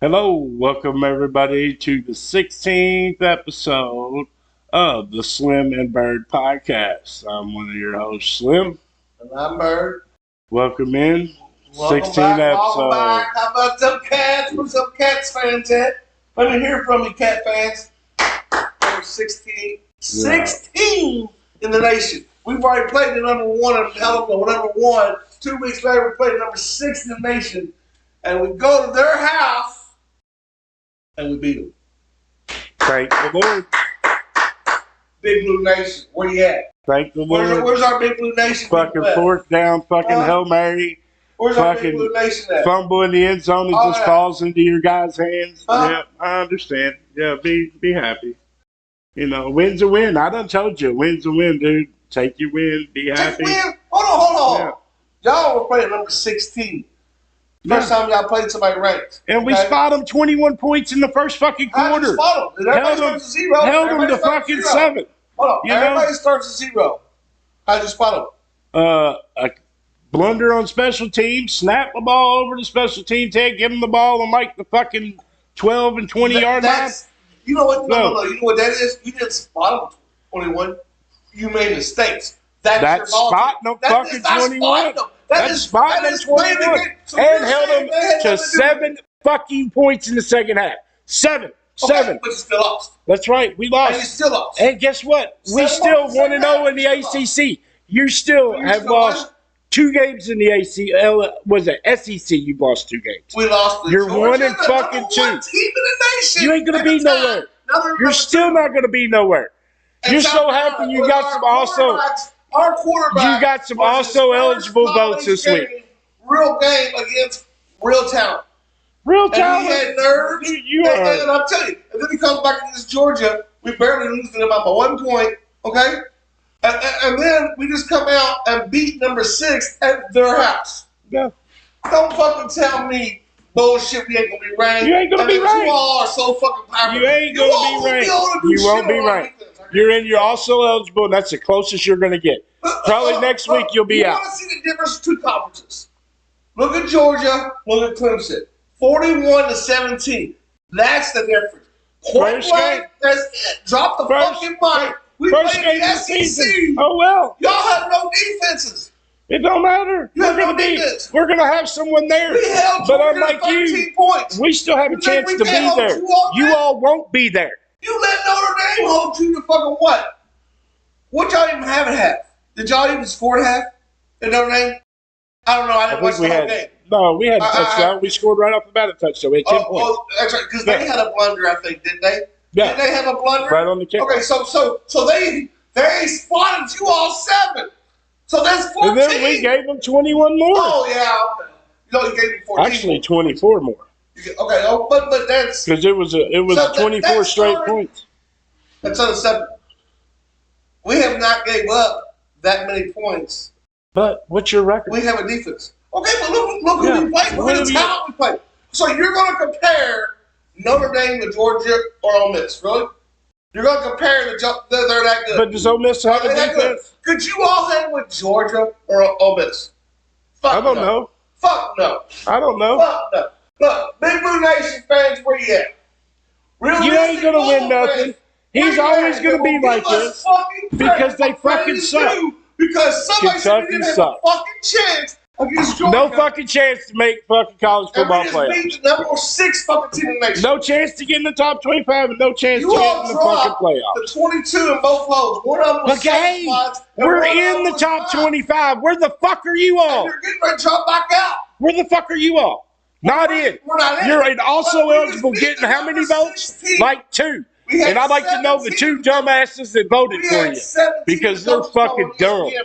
Hello, welcome everybody to the 16th episode of the Slim and Bird podcast. I'm one of your hosts, Slim. And I'm Bird. Welcome in. Welcome 16 back, episodes. welcome back. How about them Cats? What's up, Cats fans at? Let me hear from you, Cat fans. Number 16. 16 in the nation. We've already played the number one and held them to number one. 2 weeks later, we played number 6 in the nation. And we go to their house. And we beat them. Thank the Lord. Big Blue Nation, where you at? Thank the Lord. Where's our Big Blue Nation? Fucking fourth down, fucking Hail Mary. Where's our Big Blue Nation at? Fumble in the end zone and just falls into your guys' hands. Yeah, I understand. Yeah, be happy. You know, win's a win. I done told you, win's a win, dude. Take your win, be happy. Take win? Hold on. Yeah. Y'all were playing number 16. First time y'all played somebody ranked. And we spot them 21 points in the first fucking quarter. Held them to fucking 7. Hold on. Everybody starts at 0. How'd you spot them? A blunder on special teams, snap the ball over to special teams, give them the ball on like the fucking 12 and 20 yard line. You know what? No. You know what that is? You didn't spot them 21. You made mistakes. That's spot no fucking 21. That's spotting them 21 and held them to 7 fucking points in the second half. 7. But you still lost. That's right. We lost. And you still lost. And guess what? We still 1-0 in the ACC. You still have lost 2 games in the ACL. Was it SEC? You've lost 2 games. We lost. You're 1 and fucking 2. Team in the nation. You ain't gonna be nowhere. You're still not gonna be nowhere. You're so happy you got some also. Our quarterback. You got some also eligible votes this week. Real game against real talent. Real talent. And he had nerves. And I'm telling you, and then he comes back against Georgia. We barely lose them by 1 point. Okay? And then we just come out and beat number 6 at their house. Yeah. Don't fucking tell me bullshit. We ain't gonna be ranked. You ain't gonna be ranked. You all are so fucking powerful. You ain't gonna be ranked. You won't be ranked. You're also eligible, and that's the closest you're gonna get. Probably next week you'll be out. You want to see the difference between 2 conferences? Look at Georgia. Look at Clemson. 41-17. That's the difference. Point blank. That's it. Drop the fucking mic. We played the SEC. Oh well. Y'all have no defenses. It don't matter. We're gonna have someone there. We held but Georgia unlike to 13 points. We still have a chance to be there. You all won't be there. You let Notre Dame hold you to fucking what? What y'all even have at half? Did y'all even score at half in Notre Dame? I don't know. I didn't watch the whole game. No, we had a touchdown. We scored right off the bat a touchdown. We had 10 points. Oh, that's right. Because they had a blunder, I think, didn't they? Yeah. Didn't they have a blunder? Right on the kick. Okay, so they spotted you all 7. So that's 14. And then we gave them 21 more. Oh, yeah. Okay. You gave them 14. Actually, 24 more. Okay, but that's because it was 24 straight points. That's unacceptable. We have not gave up that many points. But what's your record? We have a defense. Okay, but look who we played. Look at the talent we played. So you're going to compare Notre Dame to Georgia or Ole Miss, really? You're going to compare they're that good. But does Ole Miss have a defense? Could you all hang with Georgia or Ole Miss? I don't know. Fuck no. I don't know. Fuck no. Look, Big Blue Nation fans, where you at? You ain't going to win nothing. He's always going to be like this because they fucking suck. Because somebody said we didn't have a fucking chance against Georgia. No fucking chance to make fucking college football playoffs. And we just beat the number 6 fucking team in the nation. No chance to get in the top 25 and no chance to get in the fucking playoffs. The 22 in both holes. One of them was spots. We're in the top 25. Where the fuck are you all? And you're getting ready to drop back out. Where the fuck are you all? Not in. We're not in. You're also eligible getting how many votes? Like 2. And I'd like to know the 2 dumbasses that voted for you. Because they're fucking dumb. You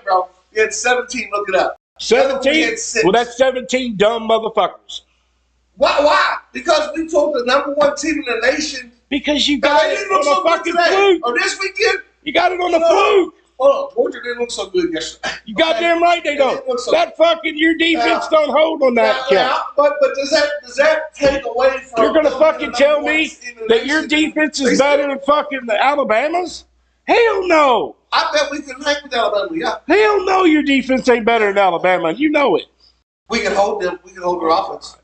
had 17, look it up. 17? Well, that's 17 dumb motherfuckers. Why? Because we told the number 1 team in the nation. Because you got it on a fucking fluke. Or this weekend? You got it on a fluke. Hold on, Georgia didn't look so good yesterday. You goddamn right they don't. That fucking your defense don't hold on that count. But does that take away from? You're gonna fucking tell me that your defense is better than fucking the Alabama's? Hell no. I bet we can hang with Alabama. Yeah. Hell no, your defense ain't better than Alabama. You know it. We can hold them. We can hold their offense.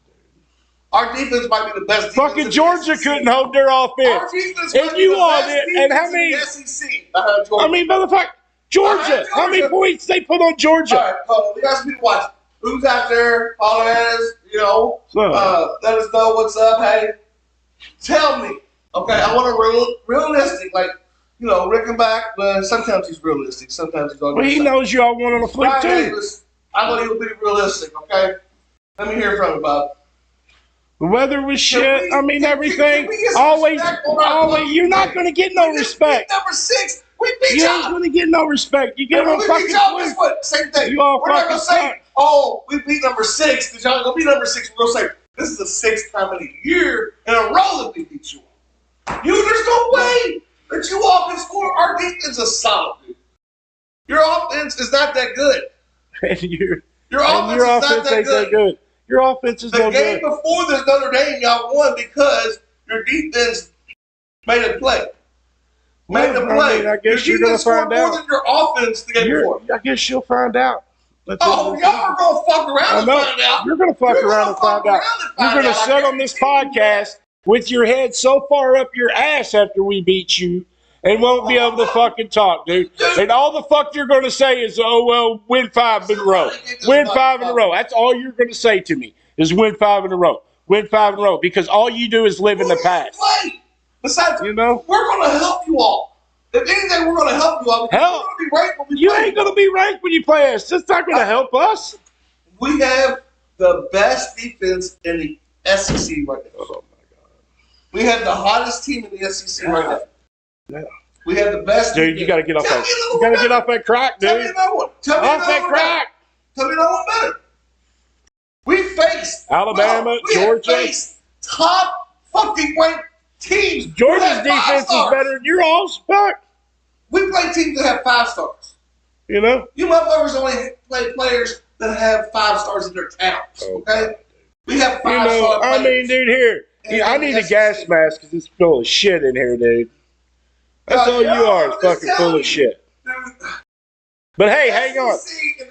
Our defense might be the best defense. Fucking Georgia couldn't hold their offense. Our defense And might be you the all best did. And how defense many? in the SEC. I mean, motherfucker, Georgia. How many points they put on Georgia? All right, we got some people watching. Who's out there? Holler at us. You know, let us know what's up. Hey, tell me. Okay, I want a realistic, like, you know, Rickenback, but sometimes he's realistic. Sometimes he's on. Well, he knows you all want on the flip too. Davis, I know he'll be realistic. Okay, let me hear from you, Bob. The weather was shit. I mean, everything. Always. You're not going to get no respect. Number 6. We beat you y'all. You ain't going to get no respect. You get on fucking what? Same thing. You all We're not going to say, suck. oh, we beat number 6 because y'all going to be number 6. We're going to say, this is the 6th time in a year in a row that we beat you all. There's no way that you all can score. Our defense is solid, dude. Your offense is not that good. And your offense is not that good. Your offense is no good. The game before this Notre Dame, y'all won because your defense made a play. I mean, I guess you're going to find out. More than your offense the game before. I guess you'll find out. Y'all are going to fuck around and find out. You're going to fuck around and find out. You're going to sit on this podcast with your head so far up your ass after we beat you and won't be able to fucking talk, dude. And all the fuck you're going to say is, oh, well, win 5 in a row. Win 5 in a row. That's all you're going to say to me is win 5 in a row. Win 5 in a row. Because all you do is live in the past. Besides, you know, we're going to help you all. If anything, we're going to help you all. Help. We're going to be ranked when we you play. Ain't going to be ranked when you play us. That's not going to help us. We have the best defense in the SEC right now. Oh, my God. We have the hottest team in the SEC right now. Yeah. We have the best dude, defense. You got to get off that. You got to get off that crack, dude. Tell me another one. Tell me off that crack. Tell me another one better. We faced Alabama, Georgia. We faced top fucking ranked teams. Georgia's defense is better than your all's. Fuck. We play teams that have 5 stars. You know? You motherfuckers only play players that have 5 stars in their towns. Okay? We have 5 stars. I mean, dude, here. I need a gas mask because it's full of shit in here, dude. That's all you are, is fucking full of shit. But hey, hang on.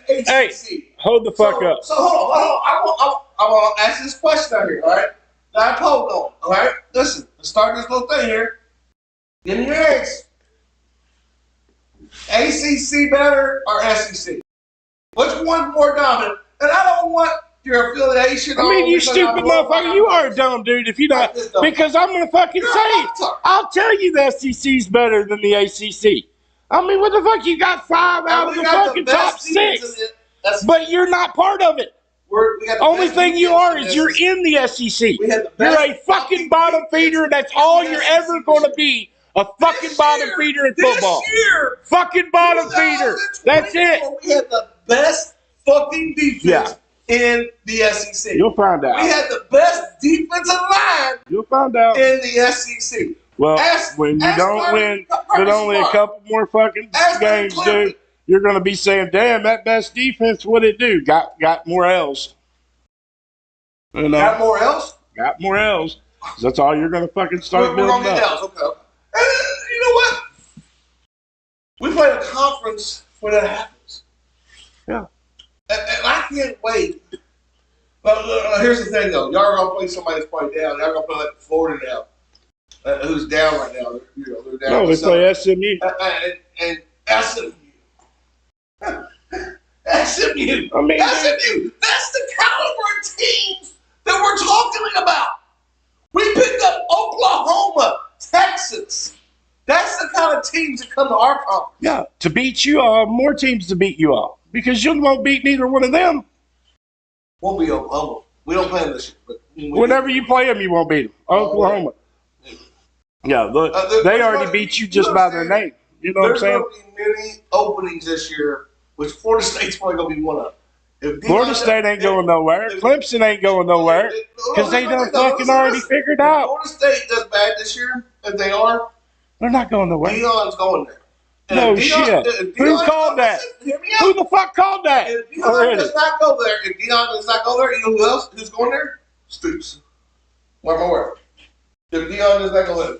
Hey, hold the fuck up. So hold on. I want to ask this question out here, all right? That I told on, all right? Listen, let's start this little thing here. Give me your answer. ACC better or SEC? Which one's more dominant? And I don't want your affiliation. I mean, you stupid motherfucker. You are a dumb dude if you don't. Because I'm going to fucking say it. I'll tell you the SEC's better than the ACC. I mean, what the fuck? You got 5 out of the fucking top 6. But you're not part of it. Only thing you are is you're in the SEC. You're a fucking bottom feeder. That's all you're ever going to be. A fucking bottom feeder in football. This year, fucking bottom feeder. That's it. We had the best fucking defense in the SEC. You'll find out. We had the best defensive line. You'll find out. In the SEC. Well, when you don't win with only a couple more fucking games, dude, you're going to be saying, damn, that best defense, what'd it do? Got more L's. You know? Got more L's? Got more L's. That's all you're going to fucking start building up. We're going to get L's, okay. And you know what? We play a conference where that happens. Yeah. And I can't wait. But here's the thing, though. Y'all are going to play somebody that's probably down. Y'all are going to play like Florida now. Who's down right now? They're down. No, we play SMU. And SMU. SMU. I mean, SMU. That's the caliber of teams that we're talking about. We picked up Oklahoma, Texas. That's the kind of teams that come to our conference. Yeah, to beat you all, more teams to beat you all. Because you won't beat neither one of them. Won't be Oklahoma. We don't play them this year. But whenever you play them, you won't beat them. Oklahoma. Yeah, look, they already beat you just by their name. You know what I'm saying? There's going to be many openings this year, which Florida State's probably going to be one of them. Florida State ain't going nowhere. Clemson ain't going nowhere. Because they done fucking already figured out. Florida State does bad this year, if they are. They're not going nowhere. Deion's going there. No shit. Who called that? Who the fuck called that? If Deion does not go there, you know who else who's going there? Stoops. One more. If Deion does not go there.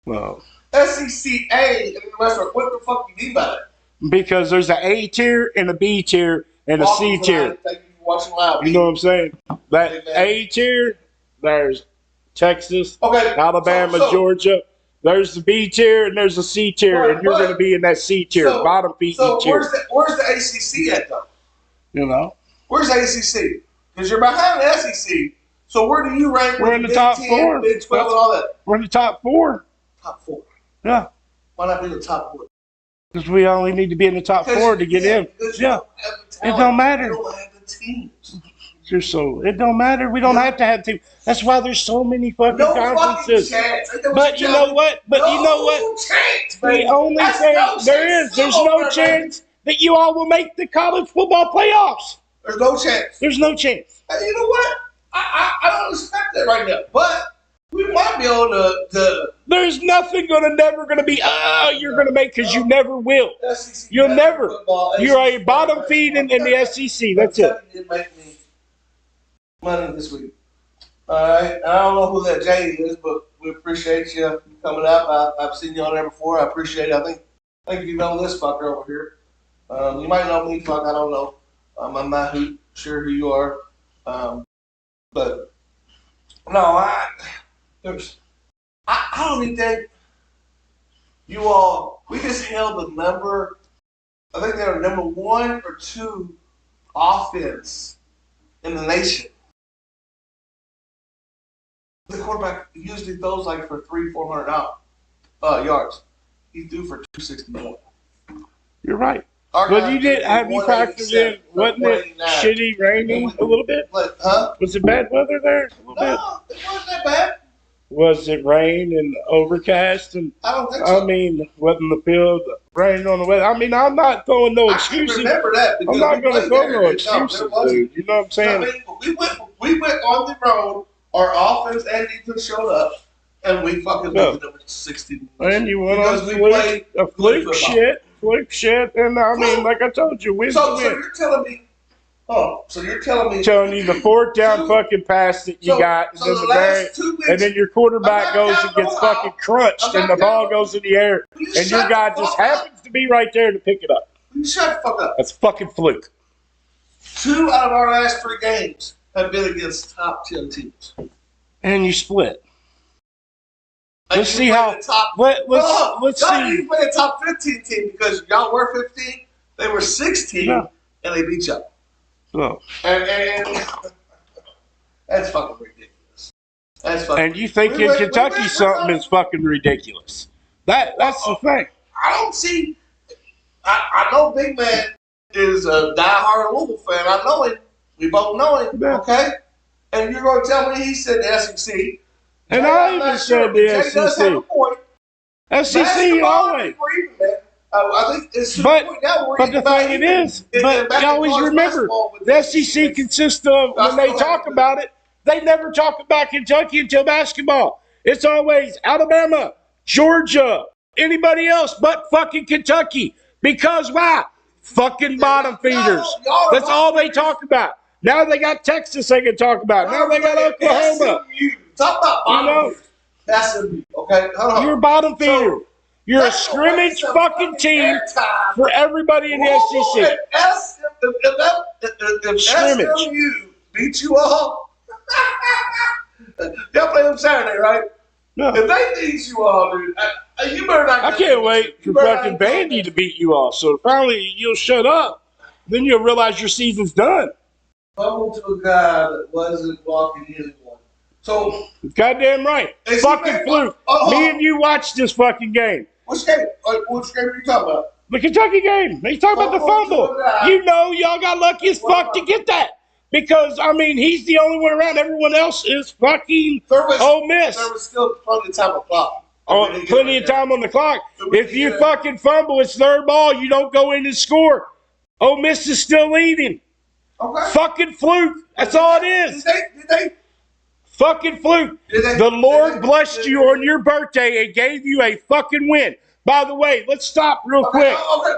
Well. SEC A and the rest are, what the fuck you mean by that? Because there's an A tier and a B tier and a C tier. watching live. You know what I'm saying? That A tier, there's Texas, Alabama, Georgia. There's the B tier and there's the C tier, and you're going to be in that C tier, bottom feeding tier. Where's the ACC at, though? You know? Where's the ACC? Because you're behind the SEC. So where do you rank? We're in the top 4. Big 12 and all that. We're in the top 4. Top 4. Yeah. Why not be in the top 4? Because we only need to be in the top 4 to get in. Yeah. It don't matter. You don't have the teams. It don't matter. We don't have to have teams. That's why there's so many fucking conferences. But you know what? The only thing there's no chance that you all will make the college football playoffs. There's no chance. There's no chance. And you know what? I don't expect that right now. But we might be able to there's nothing never gonna be you're gonna make, because you never will. You'll never. You're a bottom feed in the SEC. That's it. Did make me money this week. All right. I don't know who that Jay is, but we appreciate you coming up. I've seen you on there before. I appreciate it. I think you know this fucker over here. You might know me, fuck. I don't know. I'm not sure who you are. But no, I don't even think you all. We just held the number. I think they were number 1 or 2 offense in the nation. The quarterback usually throws like for 300-400 yards. He threw for 261. You're right. But you did. Have you factored in? Wasn't it shitty raining a little bit? Was it bad weather there? A little bit? No, it wasn't that bad. Was it rain and overcast? And I don't think so. I mean, wasn't the field raining on the weather? I mean, I'm not throwing no excuses. I remember that. I'm not going to throw no excuses, dude. You know what I'm saying? I mean, we went on the road. Our offense and defense showed up, and we fucking beat them 16. And you went on a fluke shit, and I mean, like I told you, win. So you're telling me? Telling you the 4th down fucking pass that you got, and then your quarterback goes and gets fucking crunched, and the ball goes in the air, and your guy just happens to be right there to pick it up. You shut the fuck up. That's fucking fluke. 2 out of our last 3 games have been against top 10 teams. And you split. Let's see how. Let's see. You play a top 15 team because y'all were 15, they were 16, and they beat y'all. Oh. And that's fucking ridiculous. And you think in Kentucky something is fucking ridiculous? That's the thing. I don't see. I know Big Man is a diehard Louisville fan. I know him. We both know him. Yeah. Okay. And you're going to tell me he said the SEC. And I even said the SEC. SEC always. I think it's but the thing is, you always remember, the SEC consists of, when they talk about it, they never talk about Kentucky until basketball. It's always Alabama, Georgia, anybody else but fucking Kentucky. Because why? Fucking bottom feeders. That's all they talk about. Now they got Texas they can talk about. Now they got Oklahoma. Talk about bottom feeders. SMU, okay? Hold on. You're a bottom feeder. You're a scrimmage fucking team for everybody in the SEC. If SMU beat you all, they'll play them Saturday, right? No. If they beat you all, dude, you better not. I can't wait for fucking Vandy to beat you all. So finally you'll shut up. Then you'll realize your season's done. Fumble to a guy that wasn't blocking anyone. So goddamn right. Fucking fluke. Me and you watched this fucking game. Which game? Which game are you talking about? The Kentucky game. He's talking about the fumble. You know, y'all got lucky as fuck to get that. Because, I mean, he's the only one around. Everyone else is fucking Ole Miss. There was still plenty of time on the clock. Plenty of time on the clock. If you fucking fumble, it's third ball. You don't go in and score. Ole Miss is still leading. Okay. Fucking fluke. That's all it is. Did they? Fucking fluke. The Lord blessed you on your birthday and gave you a fucking win. By the way, let's stop real quick.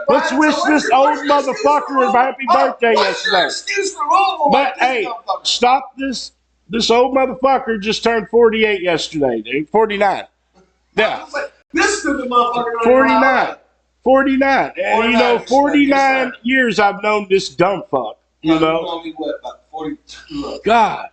Let's wish this old motherfucker a happy birthday yesterday. But hey, stop this. This old motherfucker just turned 48 yesterday, dude. 49. Yeah. This stupid motherfucker. 49. 49. And you know, 49 years I've known this dumb fuck. You know? Only what, about 42. God.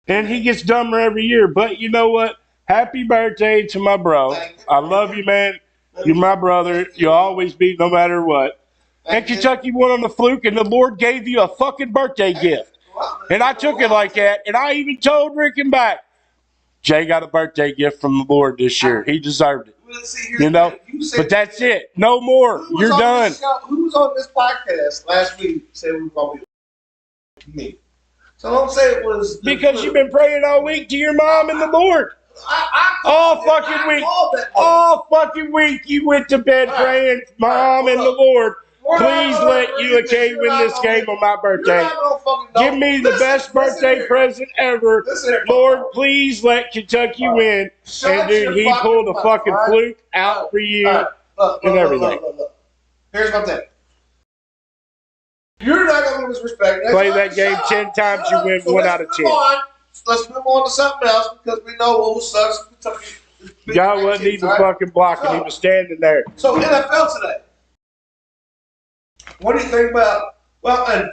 And he gets dumber every year. But you know what? Happy birthday to my bro. I love you, man. You're my brother. You'll always be, no matter what. And Kentucky won on the fluke, and the Lord gave you a fucking birthday gift. And I took it like that. And I even told Rick and back, Jay got a birthday gift from the Lord this year. He deserved it. You know? But that's it. No more. You're done. Who was on this podcast last week said we were going to be me? So don't say it was. Because you've been praying all week to your mom and the Lord. All fucking week. All fucking week you went to bed praying, Mom and the Lord, please let UAK win this game on my birthday. Give me the best birthday present ever. Lord, please let Kentucky win. And dude, he pulled a fucking fluke out for you and everything. Here's my thing. You're not going to lose respect. Play that game 10 times, you win 1 out of 10. Let's move on to something else because we know who sucks. God wasn't even fucking blocking. He was standing there. So NFL today. What do you think about? Well, and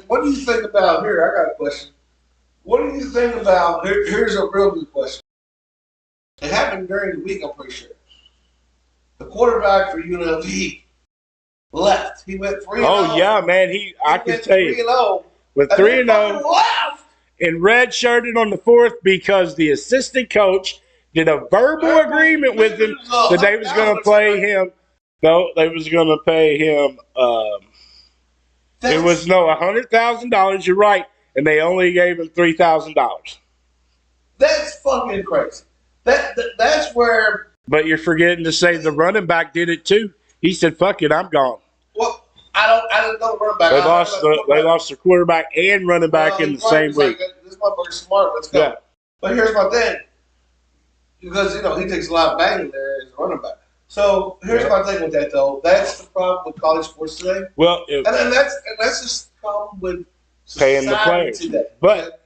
what do you think about here? I got a question. What do you think about? Here's a real good question. It happened during the week, I'm pretty sure. The quarterback for UNLV left. He went 3-0. Oh yeah, man. I can tell you. 3-0. With 3-0. And red-shirted on the 4th because the assistant coach did a verbal agreement with him that they was going to play him. No, they was going to pay him. It was $100,000. You're right, and they only gave him $3,000. That's fucking crazy. That's where. But you're forgetting to say the running back did it too. He said, "Fuck it, I'm gone." Well, I didn't know the running back. They lost the quarterback and running back in the same week. This motherfucker's smart. Let's go. Yeah. But here's my thing. Because, he takes a lot of banging there as a running back. So here's my thing with that, though. That's the problem with college sports today. Well, and that's just the problem with paying the players today. But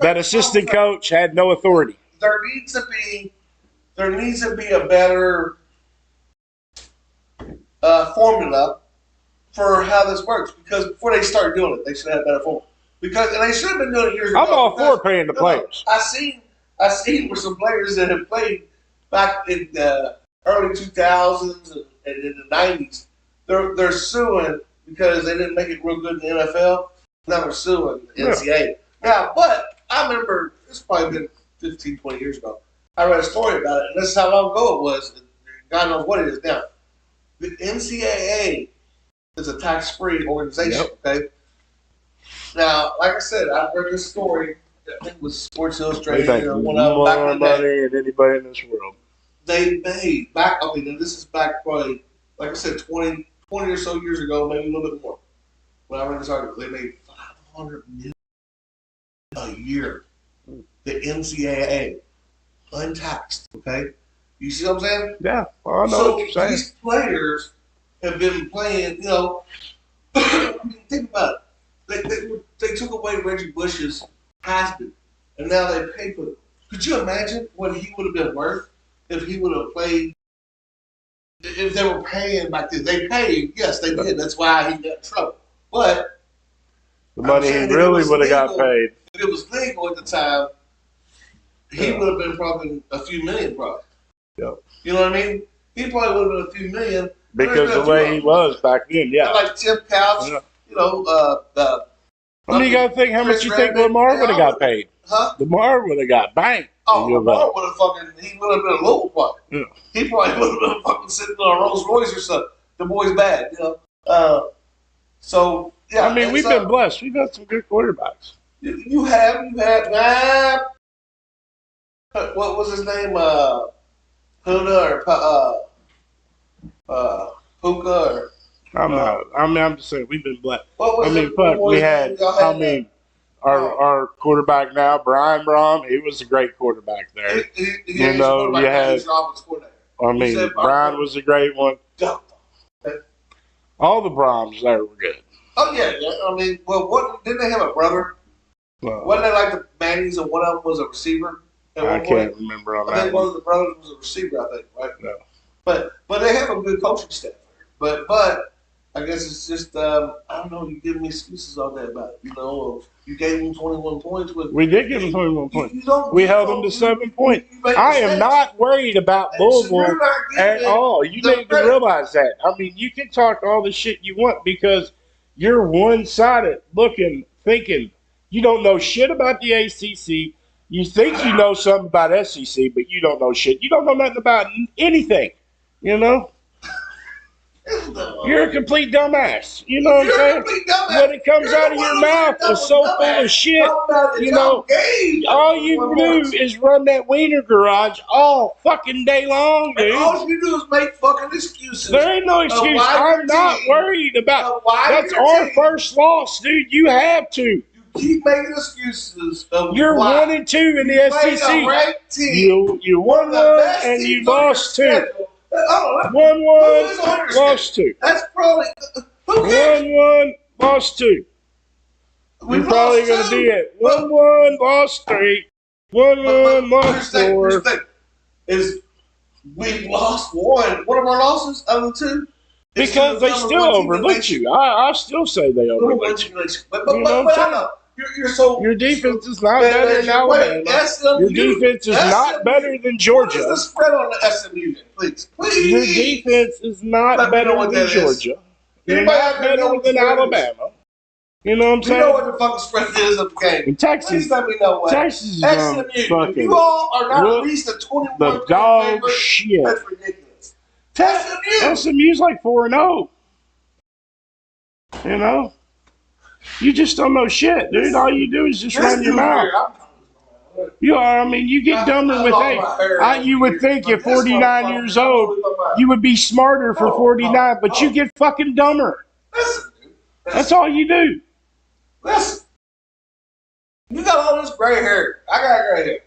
that assistant coach had no authority. There needs to be a better formula for how this works. Because before they start doing it, they should have a better formula. And they should have been doing it years ago. I'm all for paying the players. I seen where some players that have played back in the early 2000s and in the 90s, they're suing because they didn't make it real good in the NFL. Now they're suing the NCAA. Now, but I remember, it's probably been 15, 20 years ago, I read a story about it, and this is how long ago it was, and God knows what it is now. The NCAA is a tax-free organization, okay? Now, like I said, I read this story. I think it was Sports Illustrated. They make more money than anybody in this world. They made back. I mean, this is back probably, like I said, 20 or so years ago, maybe a little bit more. When I read this article, they made $500 million a year. The NCAA, untaxed. Okay, you see what I'm saying? Yeah, well, I know what you're saying. These players have been playing. I mean, think about it. They took away Reggie Bush's Heisman, and now they pay for it. Could you imagine what he would have been worth if he would have played? If they were paying back then, they paid. Yes, they did. That's why he got in trouble. But the money he really would have got paid. If it was legal at the time, he would have been probably a few million, probably. Yeah. You know what I mean? He probably would have been a few million. Because the way he was back then, yeah. Like Tim Couch, I mean, you got to think how much you think Lamar would have got paid. Huh? Lamar would have got banged. Oh, Lamar would have he would have been a little part. Yeah. He probably would have been fucking sitting on a Rolls Royce or something. The boy's bad, So, yeah. I mean, we've been blessed. We've had some good quarterbacks. You have. What was his name? Huda or Puka or. I'm just saying we've been blessed. We had. Our quarterback now, Brian Brom, he was a great quarterback there. You had. Brian was a great one. All the Broms there were good. Oh yeah. I mean, didn't they have a brother? Wasn't they like the Mannings and one of them was a receiver? I can't remember on that. I think one of the brothers was a receiver, I think, right? No. But they have a good coaching staff there. But I guess it's just I don't know. You give me excuses all day about it. You know, you gave them 21 points. We did give them 21 points. We held them to 7 points. I am not worried about Louisville at all. You need to realize that. I mean, you can talk all the shit you want because you're one-sided looking, thinking you don't know shit about the ACC. You think you know something about SEC, but you don't know shit. You don't know nothing about anything, you know? You're a complete dumbass. You know what I'm saying? When it comes out of your mouth is so full of shit. You know, all you do is run that wiener garage all fucking day long, dude. All you do is make fucking excuses. There ain't no excuse. I'm not worried about. That's our first loss, dude. You have to. You keep making excuses. You're 1-2 in the SEC. You won one and you lost 2. 1-1, lost 2. That's probably 1-1, lost 2. We're probably going to be at 1-1, lost 3. 1-1, lost 4. Is we lost one of our losses out of the 2? Because they still overlooked you. I still say they overlooked you. But I know. Your defense is not better than Alabama. Your defense is not better than Georgia. What is the spread on the SMU, please? Your defense is not better than Georgia. You're not better than Alabama. You know what I'm saying? You know what the fucking spread is of the game. In Texas, please let me know what. Texas is SMU, if you all are not at least a 21 the dog favorite, shit. That's ridiculous. SMU's like 4-0. You know? You just don't know shit, dude. All you do is just run your mouth. You are, I mean, you get dumber with age. You would think at 49 years old, you would be smarter for 49, but you get fucking dumber. That's all you do. Listen, you got all this gray hair. I got gray hair.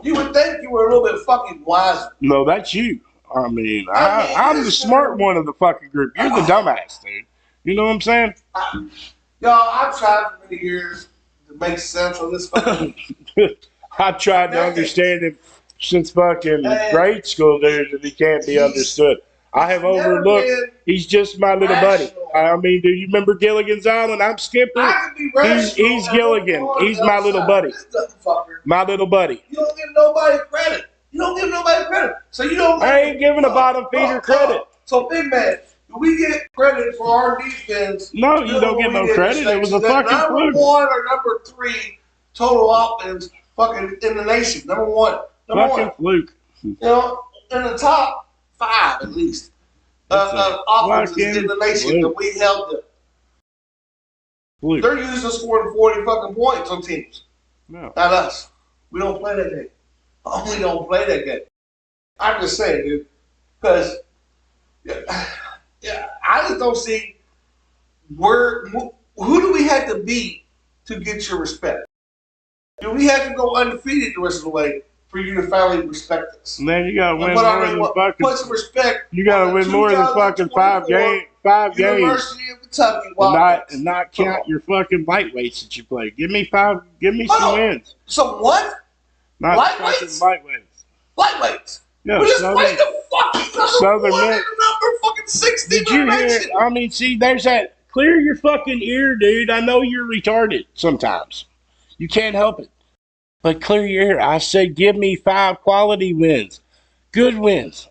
You would think you were a little bit fucking wiser. No, that's you. I mean, I'm the smart one of the fucking group. You're the dumbass, dude. You know what I'm saying? Y'all, I've tried for many years to make sense of this fucking. I've tried to understand him since fucking grade school, dude, and he can't be understood. I have overlooked. He's just my little buddy. I mean, do you remember Gilligan's Island? I'm Skipper. He's Gilligan. He's my little buddy. My little buddy. You don't give nobody credit. So you don't. I ain't giving a bottom feeder credit. So, big man, do we get credit for our defense? No, you don't get no credit. It was a fucking fluke. Number 1 or number 3 total offense fucking in the nation. Number 1. Fucking fluke. You know, in the top 5 at least offenses in the nation that we held them. Fluke. They're used to scoring 40 fucking points on teams. No. Not us. We don't play that game. We don't play that game. I'm just saying, dude. Because I just don't see who do we have to beat to get your respect? Do we have to go undefeated the rest of the way for you to finally respect us? Man, you gotta win more than fucking. Put some respect. You gotta win more than fucking 5 games. 5 games. University of Kentucky. And not count your fucking lightweights that you play. Give me 5. Give me some wins. Some what? Not lightweights. Lightweights. Yeah, we just played the fucking Southern number fucking 60. Did you hear? I mean, see, there's that. Clear your fucking ear, dude. I know you're retarded sometimes. You can't help it. But clear your ear. I said, give me 5 quality wins. Good wins.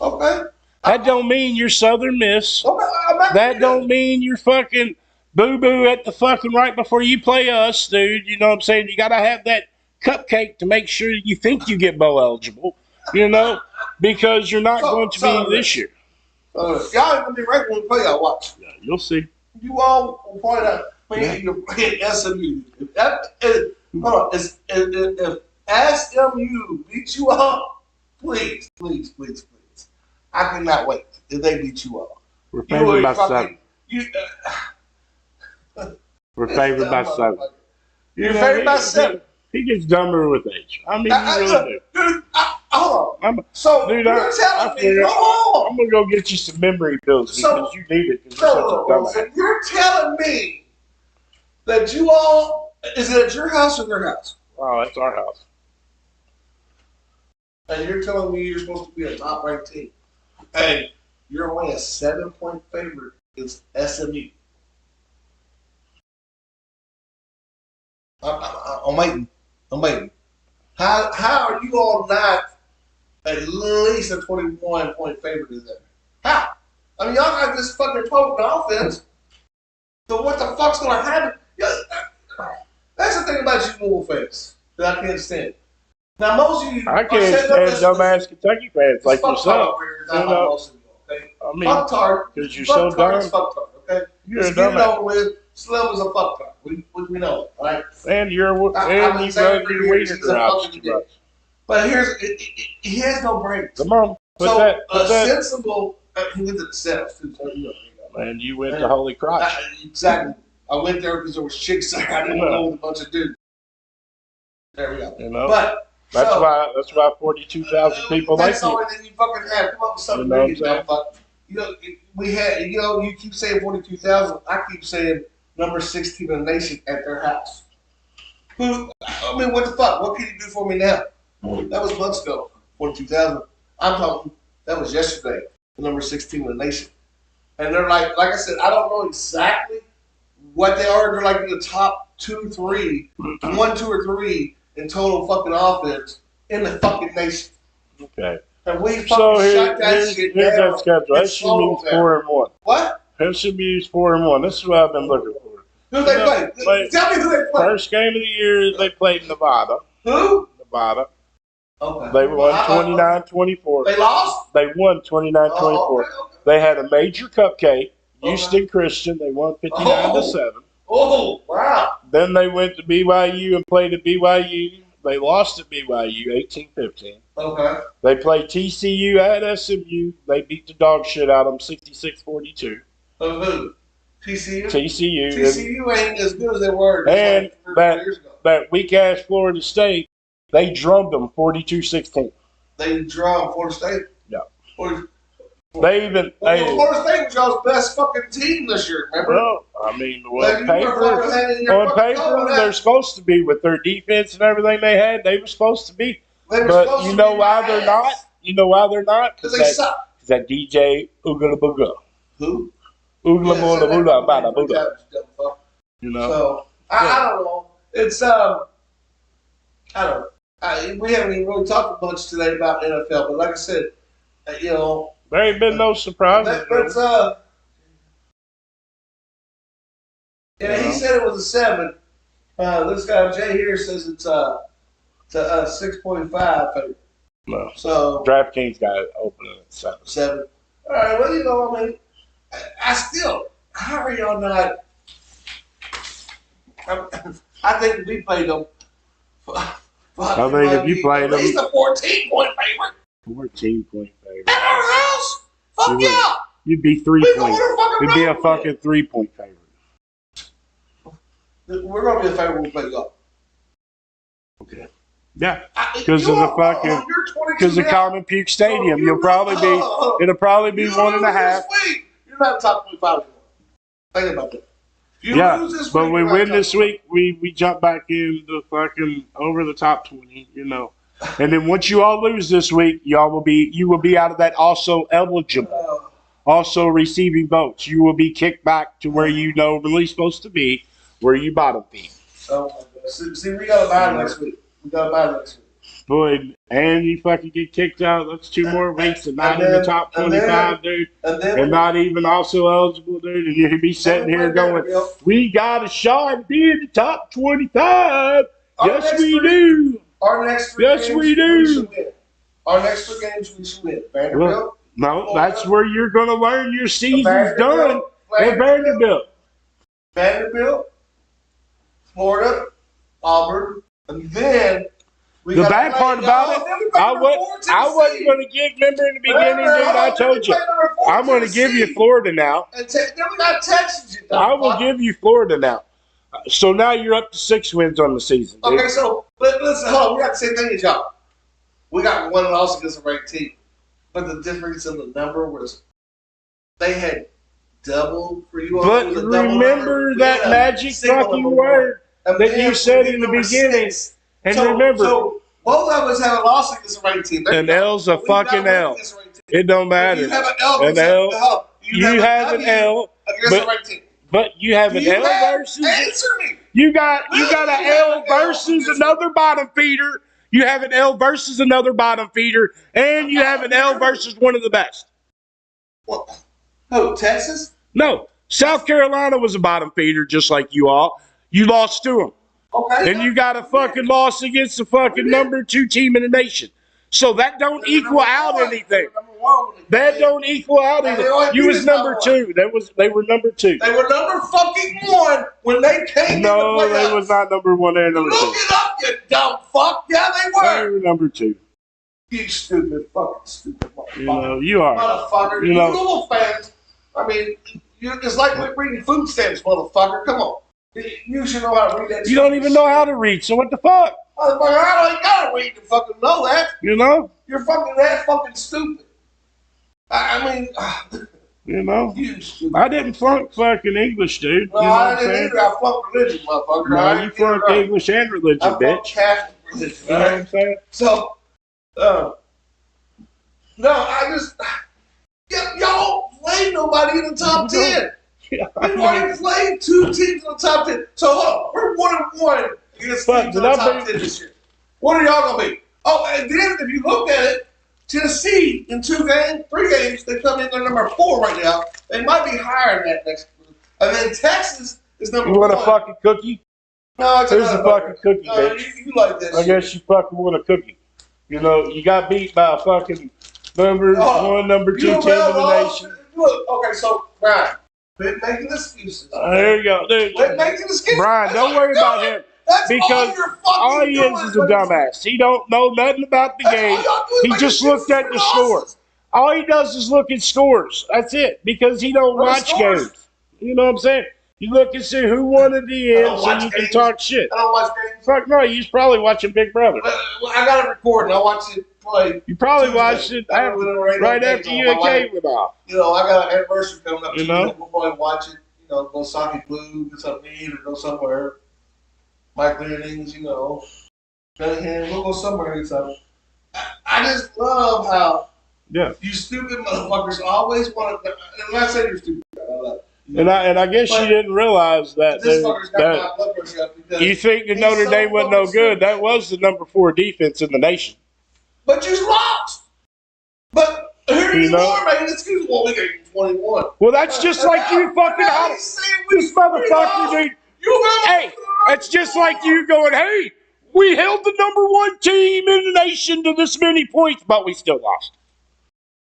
Okay. That don't mean you're Southern Miss. Okay, that don't mean you're fucking boo-boo at the fucking right before you play us, dude. You know what I'm saying? You got to have that cupcake to make sure you think you get bowl eligible. You know, because you're not going to be this year. Y'all ain't going to be right when we play y'all. Watch. Yeah, you'll see. You all will point out when you're playing SMU. Hold on. If SMU beats you all, please. I cannot wait if they beat you all. We're favored by 7. We're favored by 7. You're favored by 7. He gets dumber with age. I mean, you really do. Dude, hold on. You're telling me, I'm going to go get you some memory pills because you need it because you're such a dumbass. You're telling me that you all, is it at your house or their house? Oh, that's our house. And you're telling me you're supposed to be a top-ranked team. And you're only a 7-point favorite against SMU. I'm waiting. I'm waiting. How are you all not at least a 21-point favorite in there? How? I mean, y'all got this fucking potent offense. So what the fuck's gonna happen? That's the thing about you Louisville fans that I can't stand. Now most of you, I can't stand dumbass Kentucky fans like yourself. You know, most of you, okay? I mean, because you're so dumb. Fucktard, okay? You're a dumbass. dumbass. With Slim is a fucktard. We know it, right? And you run your wiener out too much. But he has no brakes. Come on, sensible. He went to the sales too. So and you went to Holy Cross. Exactly. I went there because there was chicks there. I didn't know with a bunch of dudes. There we go. You know, but that's why 42,000 people like you. That's the only thing you fucking have. Come up with something you keep saying 42,000. I keep saying number 16 in the nation at their house. What the fuck? What can you do for me now? That was months ago. 42,000. I'm talking. That was yesterday. The number 16 in the nation. And they're like I said, I don't know exactly what they are. They're like in the top 2, 3, 1, 2, or 3 in total fucking offense in the fucking nation. Okay. And we fucking shut that shit down. Here's that schedule. SMU's 4-1. What? SMU's 4-1. This is what I've been looking for. Who they play? Tell me who they play. First game of the year, they played Nevada. Who? Nevada. Okay. They won 29-24. They lost? They won 29-24. Okay. They had a major cupcake. Houston Christian. They won 59-7. Oh, wow. Then they went to BYU and played at BYU. They lost at BYU 18-15. Okay. They played TCU at SMU. They beat the dog shit out of them 66-42. Who? TCU? TCU ain't as good as they were. And that weak-ass Florida State, they drummed them 42-16. They drummed Florida State? Yeah. Florida State was y'all's best fucking team this year, remember? Well, I mean, on paper, they're supposed to be with their defense and everything they had. They were supposed to be. But you know why they're not? You know why they're not? Because they suck. Because that DJ Oogla Booga. Who? Oogla Booga Bada Booga. You know? So, I don't know. It's, I don't know. We haven't even really talked a bunch today about NFL, but like I said, you know. There ain't been no surprises. He said it was a 7. This guy Jay here says it's a 6.5 favorite. No. So DraftKings got it opening at 7. 7. All right. Well, you know, I mean, I still. How are y'all not? I think if we played them. I think if you played them, at least a 14-point favorite. 14-point favorite. At our house? Fuck yeah! You'd be 3 points. You'd be a fucking 3-point favorite. We're gonna be a favorite when we play golf. Okay. Yeah. Because of the fucking. Because of Common Puke Stadium, it'll probably be 1.5. You're not top 25 anymore. Think about that. But we win this week, we jump back in the fucking over the top 20, you know. And then once you all lose this week, you will be out of that also eligible, also receiving votes. You will be kicked back to where you normally supposed to be, where you bottom feed. Oh my God. See, we got to buy next week. Boy, and you fucking get kicked out. That's 2 more weeks and not in the top 25, dude. And not even also eligible, dude. And you'd be sitting here going, we got a shot to be in the top 25. Yes, we do. Our next 3 games, we do. Our next 3 games, we should win. Vanderbilt? No, that's where you're going to learn your season's done at Vanderbilt. Florida, Auburn, and then the bad part about it, I wasn't going to give. Remember in the beginning, dude, I told you I'm going to give you Florida now. And then we got Texas. I will give you Florida now. So now you're up to 6 wins on the season. Dude. Okay, so listen, hold on. We got the same thing as y'all. We got 1 loss against a ranked team, but the difference in the number was they had double for you. But remember that magic fucking word that you said in the beginning. And remember, so both of us have a loss against a ranked team. An L's a fucking L. It don't matter. You have an L. You have an L. against the right team. But you have an L versus. Answer me. You got an L versus another bottom feeder. You have an L versus another bottom feeder, and you have an L versus one of the best. What? Who? Texas? No, South Carolina was a bottom feeder, just like you all. You lost to them. Okay. And you got a fucking loss against the fucking number 2 team in the nation. So that don't equal out anything. That don't equal out anything. You was number 2. They were number 2. They were number fucking 1 when they came. No, they was not number 1. They were number 2. Look it up, you dumb fuck. Yeah, they were. They were number 2. You stupid fucking stupid motherfucker. You know, you are. Motherfucker. You little fans. I mean, it's like we're reading food stamps, motherfucker. Come on. You should know how to read that shit. You don't even know how to read, so what the fuck? Motherfucker, I don't gotta read to fucking know that. You know? You're fucking that fucking stupid. I mean, you know? You stupid. I didn't flunk fucking English, dude. No, you know I didn't either. I flunked religion, motherfucker. No, you flunked English and religion, I bitch. Catholic religion, you know what I'm saying? So, no, I just, y'all played nobody in the top 10. We've already played 2 teams in the top 10. So, we're 1-1 against teams in the top 10 this year. What are y'all going to be? Oh, and then if you look at it, Tennessee in 3 games, they come in at number 4 right now. They might be higher than that next week. And then Texas is number 1. You want a fucking cookie? No, it's There's a fucking cookie, bitch. You like that I guess you fucking want a cookie. You know, you got beat by a fucking number 1, number 2 team in the nation. Look, okay, so, Brian, quit making excuses. There you go, dude. Quit making excuses. Brian, don't worry about him. That's because all he is a dumbass. He don't know nothing about the game. He just looked at the score. All he does is look at scores. That's it. Because he don't watch games. You know what I'm saying? You look and see who won at the end, so you can talk shit. I don't watch games. Fuck no, you was probably watching Big Brother. I got it recorded. I watched it play. You probably watched it right after you and Kay went off. You know, I got an anniversary coming up. You know? We'll probably watch it. You know, go Saki Blue, get something to eat, or go somewhere. Mike Lennings, you know. Bellingham, we'll go somewhere and get something. I just love how you stupid motherfuckers always want to. And when I say you're stupid, I love it. And I guess you didn't realize that. This fucker's got my blood pressure up because you think that Notre Dame wasn't no good. That was the number 4 defense in the nation. But you lost. But here you are making excuses. Well, we got 21. Well, that's just like you fucking out. This motherfucker, dude. Hey, it's just like you going, hey, we held the number 1 team in the nation to this many points, but we still lost.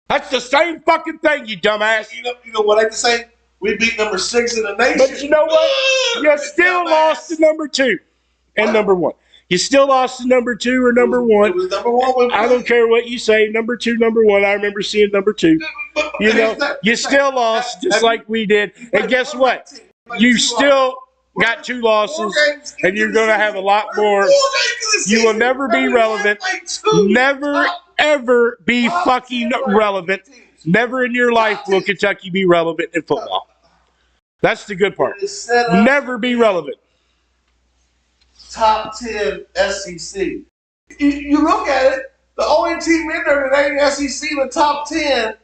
That's the same fucking thing, you dumbass. You know what I have to say? We beat number 6 in the nation. But you know what? You still lost to number 2 and number 1. You still lost to number 2 or number 1. It was number 1. I don't care what you say. Number 2, number 1. I remember seeing number 2. You know, you still lost just like we did. And guess what? You still got 2 losses, and you're going to have a lot more. You will never be relevant. Never, ever be fucking relevant. Never in your life will Kentucky be relevant in football. That's the good part. Never be relevant. Top 10 SEC. You look at it, the only team in there that ain't SEC in the top 10,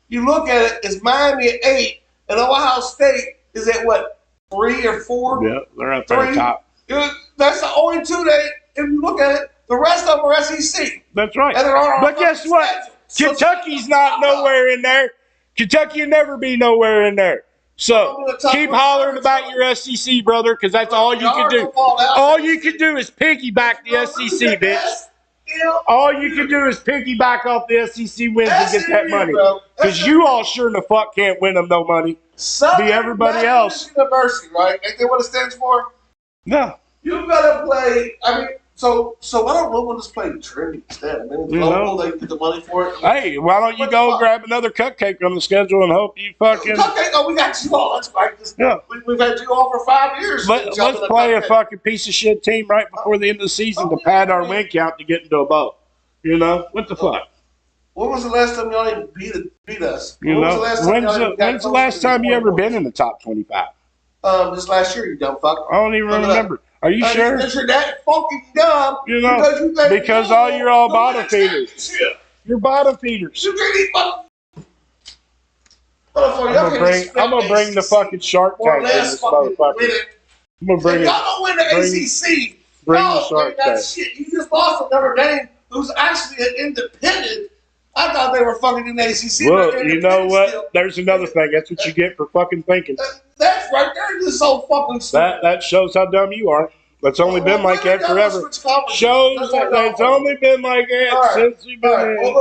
you look at it, is Miami at 8, and Ohio State is at what, 3 or 4? Yeah, they're up there at the top. That's the only 2 that, if you look at it, the rest of them are SEC. That's right. And but guess what? Kentucky's not nowhere in there. Kentucky will never be nowhere in there. So keep hollering about your SEC, brother, because that's all you can do. All you can do is piggyback the SEC, bitch. All you can do is piggyback off the SEC wins and get that money. Because you all sure in the fuck can't win them no money. Be everybody else. University, right? Ain't that what it stands for? No. You gotta play. I mean, so I don't know when to play Trinity instead. I mean, it's local. They get the money for it. Hey, why don't you go grab another cupcake on the schedule and hope you fucking cupcake? Oh, we got you all. That's right. We've had you all for 5 years. Let's play a fucking piece of shit team right before the end of the season to pad our win count to get into a bowl. You know what the fuck? When was the last time y'all even beat us? You know, when's the last time you ever been in the top 25? This last year, you dumb fuck. I don't even remember. Are you sure? Because you're that fucking dumb. You know, because you're all bottom feeders. You're bottom feeders. You can't eat bottom. I'm gonna bring the fucking Shark Tank in this motherfucker. I'm gonna bring it. Y'all don't win the ACC. Bring the Shark Tank. Shit. You just lost to Notre Dame, who's actually an independent. I thought they were fucking in the ACC. Look, you know what? Still. There's another thing. That's what you get for fucking thinking. That's right there. You're so fucking stupid. That shows how dumb you are. That's only been like that forever. Shows that it's only been like that since you've been in.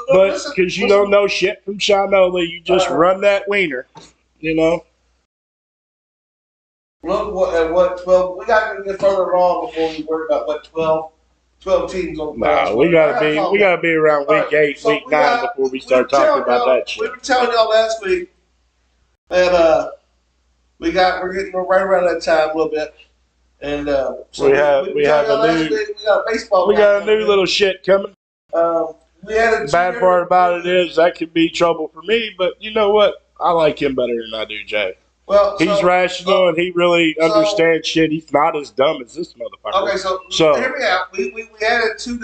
But because you don't know shit from Shinola, you just run that wiener, you know. Look what 12. We got to get further along before we worry about what 12 teams on the playoffs. We gotta be around week 8, week 9 before we start talking about that shit. We were telling y'all last week that we're getting right around that time a little bit. And so we got a baseball. We got a new little shit coming. The bad part about it is that could be trouble for me, but you know what? I like him better than I do Jay. Well, he's rational and he really understands shit. He's not as dumb as this motherfucker. Okay, so hear me out. We added two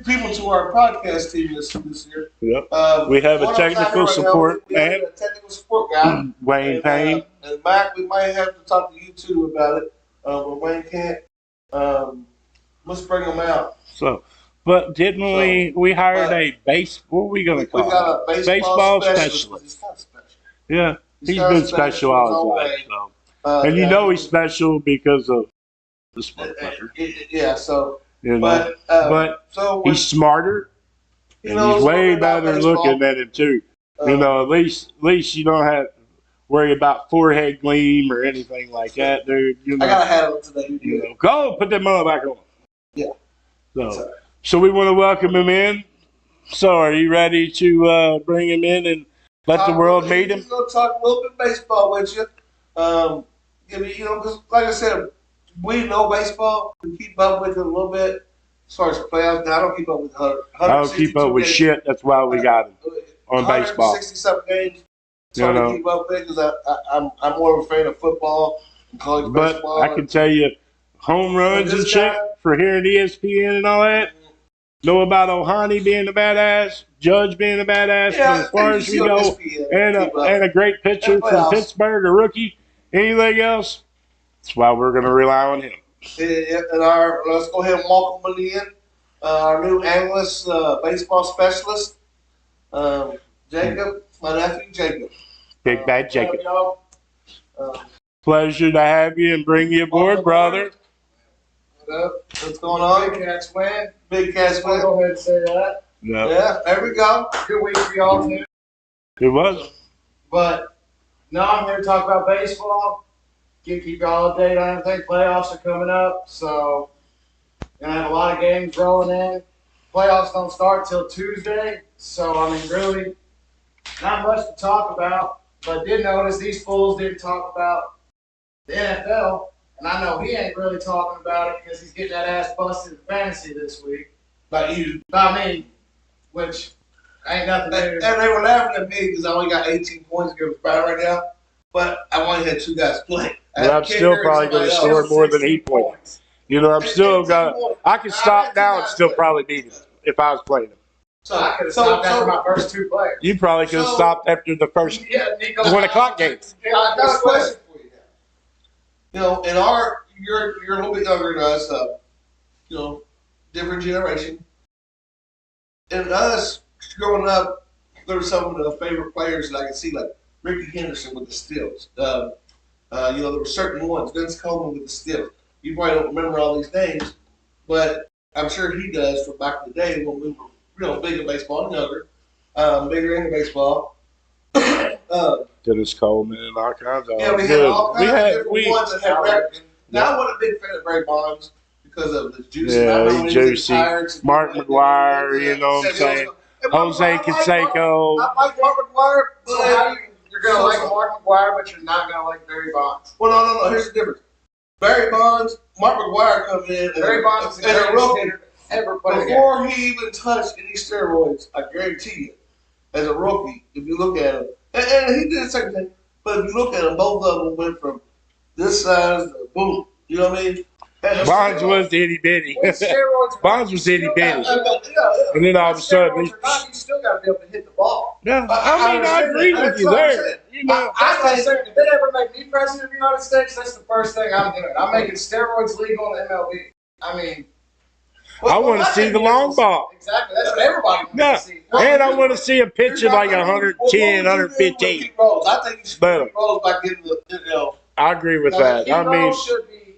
people to our podcast team this year. Yep. We have a technical support man. A technical support guy, Wayne Payne. And Mac, we might have to talk to you two about it. But Wayne can't. Let's bring him out. But didn't we hired a what are we gonna call? We got a baseball specialist. He's kind of special. Yeah. He's been special all his life, so. And you know he's special because of this motherfucker. Yeah, so. You know, but he's smarter, and he's way better looking than him too. You know, at least you don't have to worry about forehead gleam or anything like that, dude. You know, I gotta have it today. You know, go put that mother back on. Yeah. So we want to welcome him in. So are you ready to bring him in and let the world meet him? I'm going to talk a little bit baseball with you. You know, because like I said, we know baseball. We keep up with it a little bit as far as playoffs. Now, I don't keep up with 100. I don't keep up with shit. That's why we got him on baseball. 167 games. It's hard to keep up with because I'm more of a fan of football and college baseball. But I can tell you, home runs and shit for hearing ESPN and all that. Know about Ohani being a badass, Judge being a badass, as far as we go, and a great pitcher from Pittsburgh, a rookie. Anything else? That's why we're going to rely on him. And let's go ahead and welcome him in. Our new analyst, baseball specialist, Jacob, my nephew Jacob. Big bad Jacob. Pleasure to have you and bring you aboard, brother. What's going on? Big Cats win. Big Cats win. Go ahead and say that. Yep. Yeah, there we go. Good week for y'all too. It was. But now I'm here to talk about baseball. Keep y'all updated on everything. Playoffs are coming up, so gonna have a lot of games rolling in. Playoffs don't start till Tuesday, so I mean really not much to talk about. But I did notice these fools didn't talk about the NFL. And I know he ain't really talking about it because he's getting that ass busted in fantasy this week. Like you. I mean, which ain't nothing new. And they were laughing at me because I only got 18 points against Brown right now. But I only had two guys play. But I'm still probably going to score more than 8 points. You know, I'm still got. I could stop now and still probably beat him if I was playing him. So I could have stopped after my first two players. You probably could have stopped after the first 1 o'clock games. Yeah, I got a question for you. You know, you're a little bit younger than us, you know, different generation. And us, growing up, there were some of the favorite players that I could see, like Ricky Henderson with the Steelers. You know, there were certain ones. Vince Coleman with the Steelers. You probably don't remember all these names, but I'm sure he does from back in the day when we were, you know, big in baseball and younger, bigger into baseball. Dennis Coleman and all kinds of. Yeah, we had all kinds of different ones that had records. Now I wasn't a big fan of Barry Bonds because of the juicy. Yeah, he's juicy. Mark McGuire, you know what I'm saying? Jose Canseco. I like Mark McGuire, but you're going to like Mark McGuire, but you're not going to like Barry Bonds. Well, no. Here's the difference. Barry Bonds, Mark McGuire come in Barry Bonds is a rookie. Ever played before he even touched any steroids, I guarantee you, as a rookie, if you look at him, and he did the same thing, but if you look at them, both of them went from this size to boom. You know what I mean? Bonds was itty bitty. Bonds was itty bitty. And then all of a sudden, you still got to be able to hit the ball. Yeah, I mean, I agree with you there. You know, I think if they ever make me president of the United States, that's the first thing I'm doing. I'm making steroids legal in the MLB. I mean, I want to see the long ball. Exactly, that's what everybody wants to see. And I want to see a pitch at like 110, 115. I think he should be rolls by getting the, I agree with that. I mean,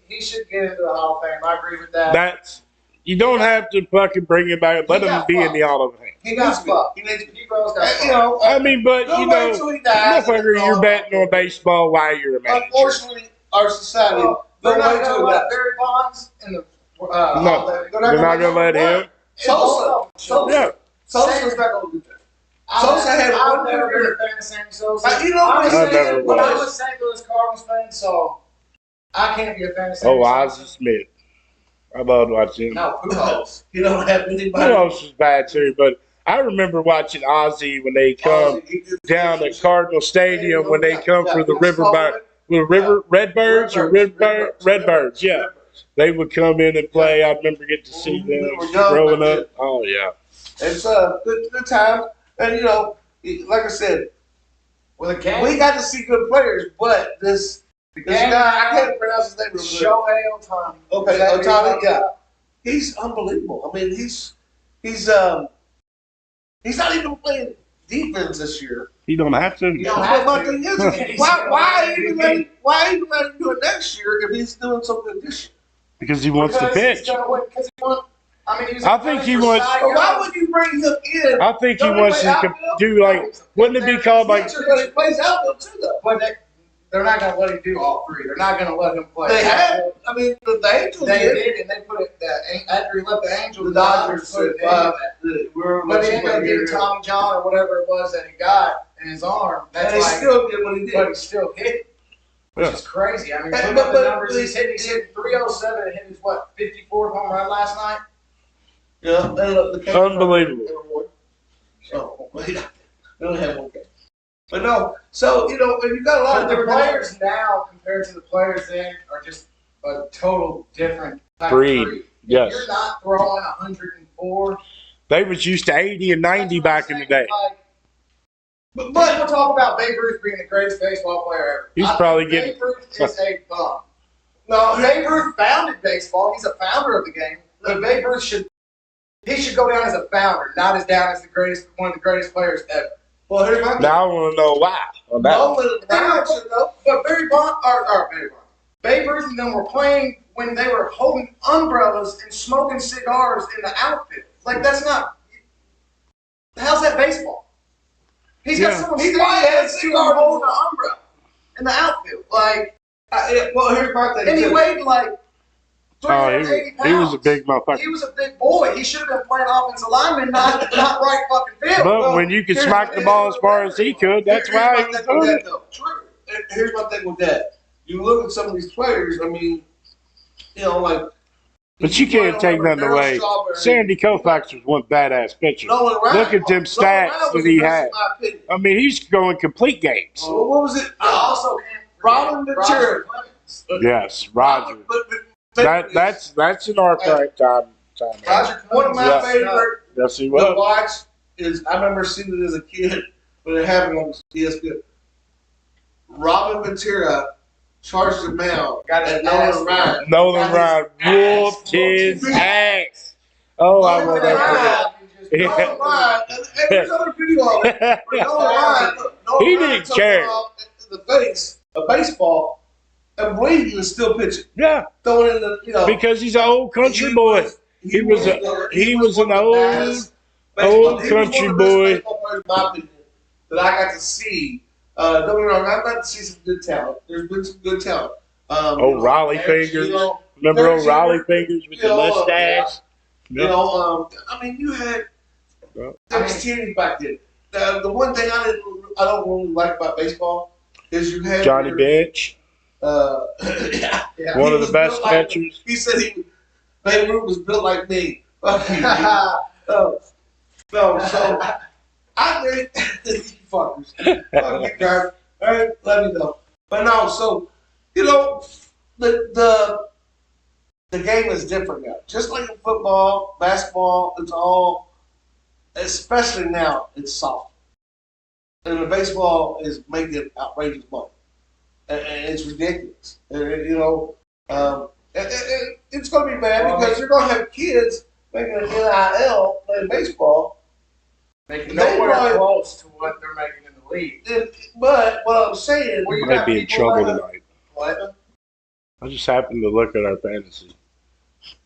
he should get into the Hall of Fame. I agree with that. You don't have to fucking bring him back. Let him be in the Hall of Fame. He got fucked. I mean, but motherfucker, you're betting on baseball while you're a manager. Unfortunately, our society, they're not going to let Barry Bonds in the. No, they're not going to let him. Sosa. Sosa's not going to do that. Sosa had one never been a fan of Sammy Sosa. When I was a St. Louis Cardinals fan, so I can't be a fan of Sammy Sosa. Ozzie Smith. I loved watching him. No, Pujols. You don't have anybody. Pujols was bad too, but I remember watching Ozzie when they come down at Cardinal Stadium when they come for the Redbirds. Yeah, they would come in and play. I remember getting to see them growing up. Oh yeah, it's good time, and like I said, with a game, we got to see good players, but this guy, I can't pronounce his name real good. Shohei Ohtani. Okay, Ohtani, yeah. He's unbelievable. I mean, he's not even playing defense this year. He don't have to. Why even let him do it next year if he's doing so good this year? Because he wants to pitch. I think he wants. Why would you bring him in? I think he wants to do like. Wouldn't it be called like? But he plays outfield too, though. But they're not going to let him do all three. They're not going to let him play. They have. I mean, the Angels did, and they put it after he left the Angels. The Dodgers put it in. But they ended up getting Tommy John or whatever it was that he got in his arm. And he still did what he did. But he still hit, which is crazy. I mean, look at the numbers he's hitting. He's hitting 307 and hit his 54th home run last night. Yeah, unbelievable. So they only have one game. But no, so and you got a lot of different players now compared to the players then are just a total different type breed. Of breed. Yes. You're not throwing 104. They was used to 80 and 90 back in the day. But people talk about Babe Ruth being the greatest baseball player ever. He's probably getting. Babe Ruth is a bum. No, Babe Ruth founded baseball. He's a founder of the game. But Babe Ruth should go down as a founder, not as down as one of the greatest players ever. Well, here's my now I want to know why. But Babe Ruth and them were playing when they were holding umbrellas and smoking cigars in the outfield. Like, that's not. How's that baseball? He's got someone standing next to him holding an umbrella in the outfield. Like, well, here's my thing. And he weighed like 380 pounds. He was a big motherfucker. He was a big boy. He should have been playing offensive lineman, not right fucking field. But when you could smack the ball as far as he could, that's why he was doing it. True. Here's my thing with that. You look at some of these players, I mean, like. But you can't take nothing away. Sandy Koufax was one badass pitcher. Look at them stats that he had. I mean, he's going complete games. Well, what was it? Also, Robin Ventura. Yes, Roger. That's an archive time. Roger, one of my favorite to watch is, I remember seeing it as a kid when it happened on ESPN. Robin Ventura charged him out. Nolan Ryan whooped his ass. Oh, I love that. Nolan Ryan, and there's other video of it. Nolan Ryan he didn't care. In the face of baseball. And Brady was still pitching. Yeah. Throwing in the, because he's an old country boy. He was an old country boy. My opinion, that I got to see. Don't get me wrong, I got to see some good talent. There's been some good talent. O'Reilly Fingers. Remember O'Reilly Fingers with the mustache? I mean, you had those teams back then. The one thing I don't really like about baseball is you had Johnny Bench. Yeah. One of the best catchers. He said Babe Ruth was built like me. So I think you fuckers. Fuck you guys. All right, let me know. But no, so the the game is different now. Just like in football, basketball, it's all, especially now, it's soft. And the baseball is making outrageous money. And it's ridiculous. It's going to be bad because you're going to have kids making an NIL playing baseball. Making nowhere close to what they're making in the league. But what I'm saying, we might be in trouble tonight. What? I just happened to look at our fantasy.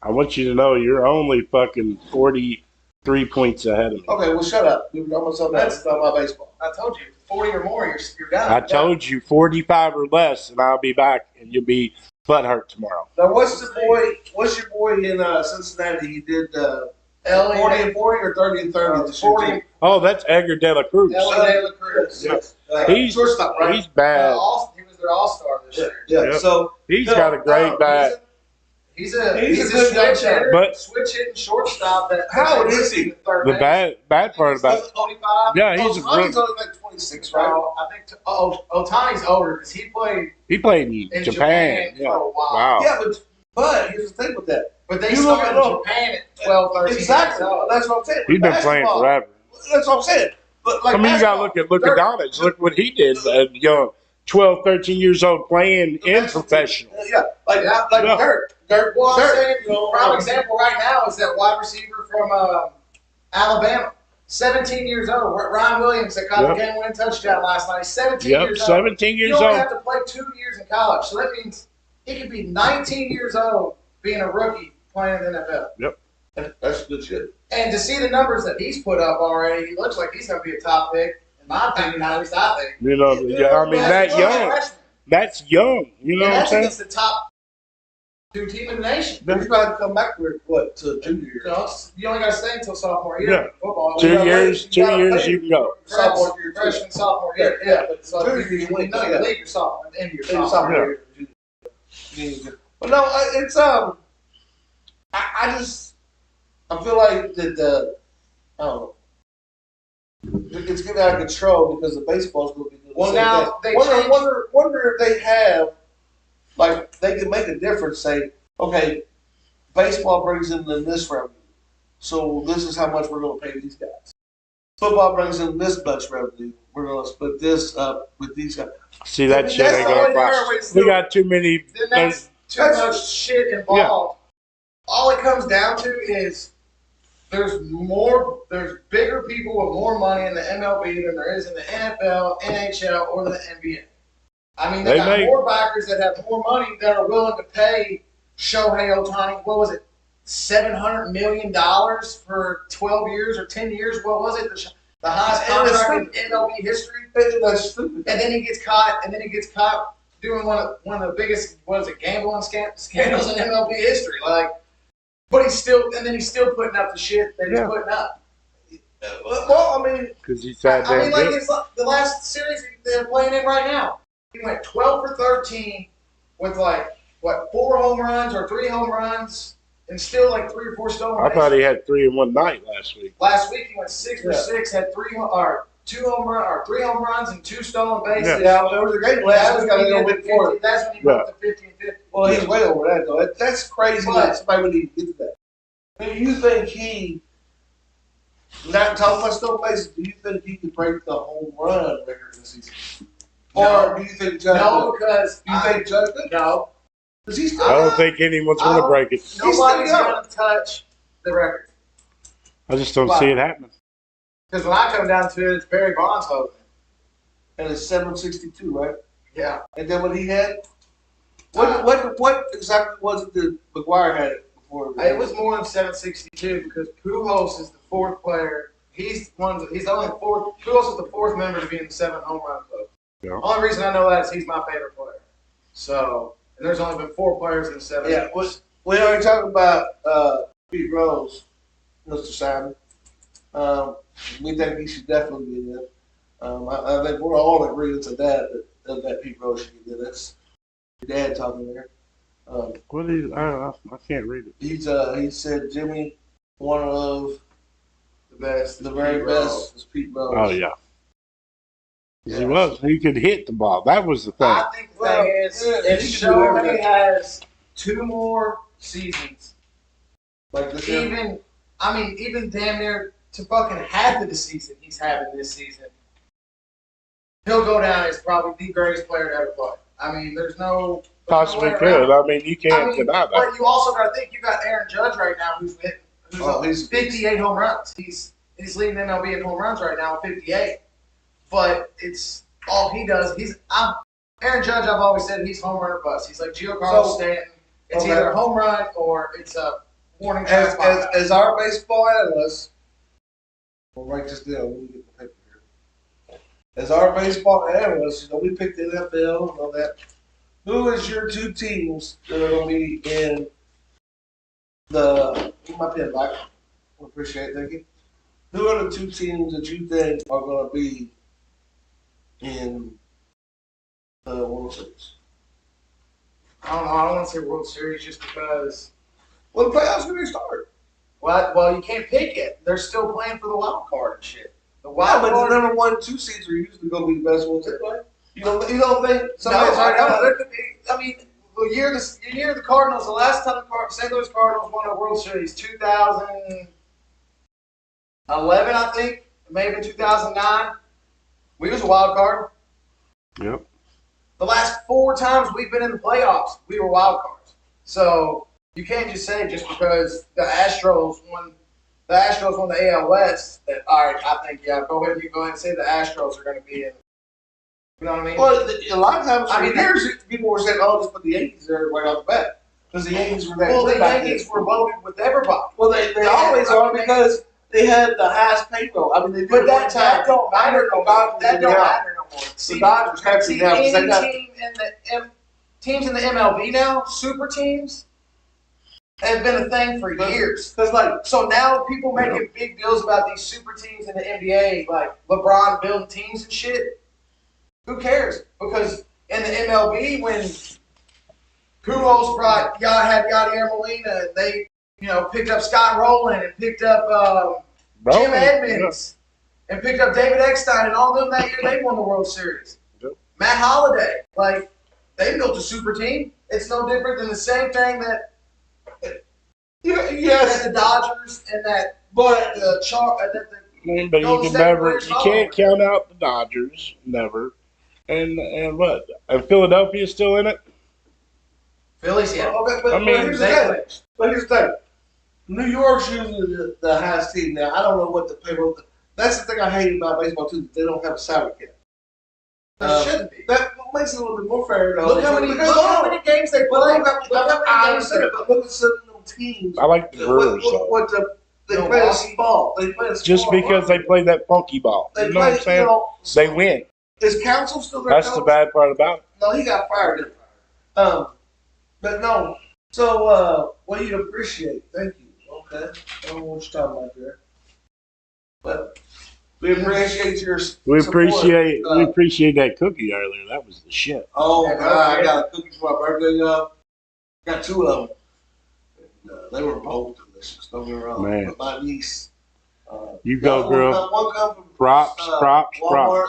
I want you to know you're only fucking 43 points ahead of me. Okay, well, shut up. I'm going to talk about baseball. I told you, 40 or more, you're down. I told you 45 or less, and I'll be back, and you'll be butthurt tomorrow. Now, what's your boy in Cincinnati? He did 40 and 40 or 30 and 30 this year. Oh, that's Edgar De La Cruz. Edgar De La Cruz. Yes. He's shortstop, right? He's bad. He was their all-star this year. Yeah. Yep. So he's got a great bat. He's a good switch hitter, but switch hitting shortstop. How old is he? The bad part about it. 25. Yeah, he's only like 26, right? I think Ohtani's older because he played in Japan. Yeah. for a while. Wow. Yeah, but here's the thing with that. But they started in Japan at 12, 13 Exactly. years old. That's what I'm saying. He's been playing forever. That's what I'm saying. But like, I mean, you got to look at Donich. Look what he did at young, 12, 13 years old, playing in professional. Yeah, like Dirk. Well, I'm saying, prime example right now is that wide receiver from Alabama, 17 years old, Ryan Williams, that caught the game-winning touchdown last night. 17 years old. 17 years old. You only have to play 2 years in college, so that means he could be 19 years old being a rookie playing in the NFL. Yep. That's good shit. And to see the numbers that he's put up already, he looks like he's going to be a top pick, in my opinion, at least I think. You know, I mean, that's young. You know what I'm saying? Against the top 2 team in the nation. Then he's about to come back to junior year. You only got to stay until sophomore year. Yeah. Football. 2 years, you can go. Freshman, sophomore year. Yeah. But so junior year, you leave your sophomore, end of your sophomore year. But no, it's I feel like that I don't know. It's getting out of control because the baseball's going to be doing the same thing. Wonder if they have, like, they can make a difference. Say, okay, baseball brings in this revenue, so this is how much we're going to pay these guys. Football brings in this much revenue. We're going to split this up with these guys. See, that shit ain't going to fly. We got too many. Then that's too much shit involved. Yeah. All it comes down to is there's bigger people with more money in the MLB than there is in the NFL, NHL, or the NBA. I mean, they got more backers that have more money that are willing to pay Shohei Ohtani, what was it, $700 million for 12 years or 10 years? What was it? The highest contract in MLB history? That's stupid. And then he gets caught, doing one of the biggest, gambling scandals in MLB history. But he's still putting up the shit that he's putting up. Well, I mean, because he's that damn good. The last series they're playing in right now, he went 12 for 13 with 4 home runs or 3 home runs, and still 3 or 4 stolen bases. I thought he had 3 in one night last week. Last week he went 6 for 6, had 3 home runs and 2 stolen bases. Yeah, there was a great last week. That's when he broke the 50 and 50. Well, he's way over that though. That's crazy. That somebody would even get to that. Do you think he? Not talking about stolen bases. Do you think he could break the home run record this season? No. Or do you think Judge? No, because you think Judge could? No. I don't think anyone's going to break it. Nobody's going to touch the record. I just don't see it happening. Because when I come down to it, it's Barry Bonds holding. And it's 762, right? Yeah. And then what he had? What exactly was it that McGuire had it before? It was more than 762 because Pujols is the 4th player. He's the only 4th. Pujols is the 4th member to be in the 7 home run club. Yeah. The only reason I know that is he's my favorite player. So, and there's only been 4 players in the 7. Yeah. We already talked about Pete Rose, Mr. Simon. We think he should definitely be in there. I think we're all in agreement to that Pete Rose should be there. That's your dad talking there. What is? I can't read it. He said Jimmy, one of the very best is Pete Rose. Oh yeah. He was. He could hit the ball. That was the thing. I think the thing is, if Shohei has 2 more seasons. Like this year? Even damn near to fucking half of the season he's having this season, he'll go down as probably the greatest player to ever play. I mean, there's no Possibly way could. around. I mean, you can't deny that. But you also got to think you got Aaron Judge right now, who's he's 58 home runs. He's leading MLB in home runs right now, 58. But it's all he does. Aaron Judge. I've always said he's home run or bust. He's like Giancarlo Stanton. It's either a home run or it's a warning shot. As our baseball analyst, we'll write this down when we get the paper here. As our baseball analyst, we picked the NFL and all that. Who is your two teams that are going to be in the? My pen back. I appreciate it. Thank you. Who are the two teams that you think are going to be in the World Series? I don't know. I don't want to say World Series just because. Well, the playoffs going to start. Well, you can't pick it. They're still playing for the wild card and shit. The wild card. The number 1, 2 seeds are usually going to be the best ones to play. You don't think somebody's there could be. I mean, the year of the Cardinals, the last time the St. Louis Cardinals won a World Series, 2011, I think, maybe 2009. We was a wild card. Yep. The last 4 times we've been in the playoffs, we were wild cards. So you can't just say just because the Astros won the AL West that all right, I think go ahead and say the Astros are going to be in. You know what I mean? Well, a lot of times, years people were saying, "Oh, just put the Yankees there right off the bat," because the Yankees were that. Well, the Yankees were voted with everybody. Well, they always are because they had the highest payroll. I mean, they did but that don't matter no more. That don't matter no more. The Dodgers have to now. Teams in the MLB now, super teams, have been a thing for years. So now people making big deals about these super teams in the NBA, like LeBron building teams and shit. Who cares? Because in the MLB, when Pujols had Yadier Molina, and they picked up Scott Rowland and picked up Jim Edmonds and picked up David Eckstein and all them that year, they won the World Series. Yep. Matt Holliday, they built a super team. It's no different than the same thing that the Dodgers and that but you can't count out the Dodgers, never. And what? And Philadelphia's still in it? Phillies, yeah. Okay, but here's the thing. New York's usually the highest team now. I don't know what the payroll. That's the thing I hate about baseball too. They don't have a salary cap. There shouldn't be. That makes it a little bit more fair. Look how many games they play. I understand it, but look at some of them teams. I like the Brewers. They play a small. They play a small. Just because they play that funky ball. You know what I'm saying? They win. Is Counsell still there? That's the bad part about it. No, he got fired. But no. So, what do you appreciate? Thank you. Okay. I don't know what you're talking about there. But we appreciate your We support. we appreciate that cookie earlier. That was the shit. Oh, God. I got a cookie for my birthday. Got 2 of them. And, they were both delicious. Don't get me wrong. Man. But my niece. You go, girl. One come from Props. Walmart,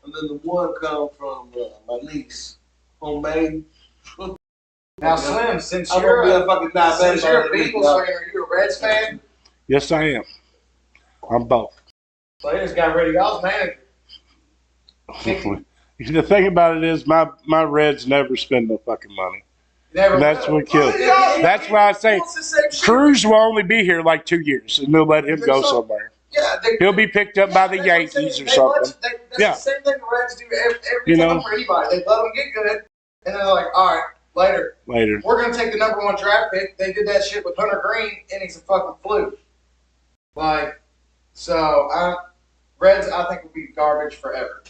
and then the one come from my niece, homemade. Now, Slim, since I'm you're a fucking diabetic, a Bengals fan, are you a Reds fan? Yes, I am. I'm both. So they just got rid of y'all's manager. The thing about it is, my Reds never spend no fucking money. Never. That's what kills. That's why I say Cruz will only be here like 2 years, and they'll let him go somewhere. Yeah, he'll be picked up by the Yankees or something. That's the same thing the Reds do every time for anybody. They let them get good, and they're like, all right, later. We're going to take the number 1 draft pick. They did that shit with Hunter Green, and he's a fucking fluke. Reds, I think, will be garbage forever.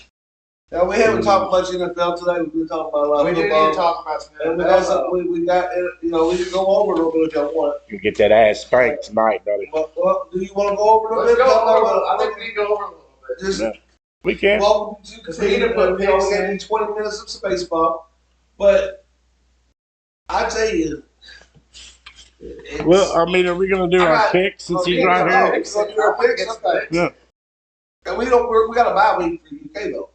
Now, we haven't talked much NFL today. We've been talking about a lot of football. We did talk about some NFL. And we got something we can go over a little bit if y'all want. You get that ass spanked tonight, buddy. Well, do you want to go over a little bit? I think we need to go over a little bit. We can. Welcome to continue to put picks in 20 minutes of some baseball. But I tell you, well, I mean, are we going to do our picks since he's right here? Yeah. And we got a bye week for UK though.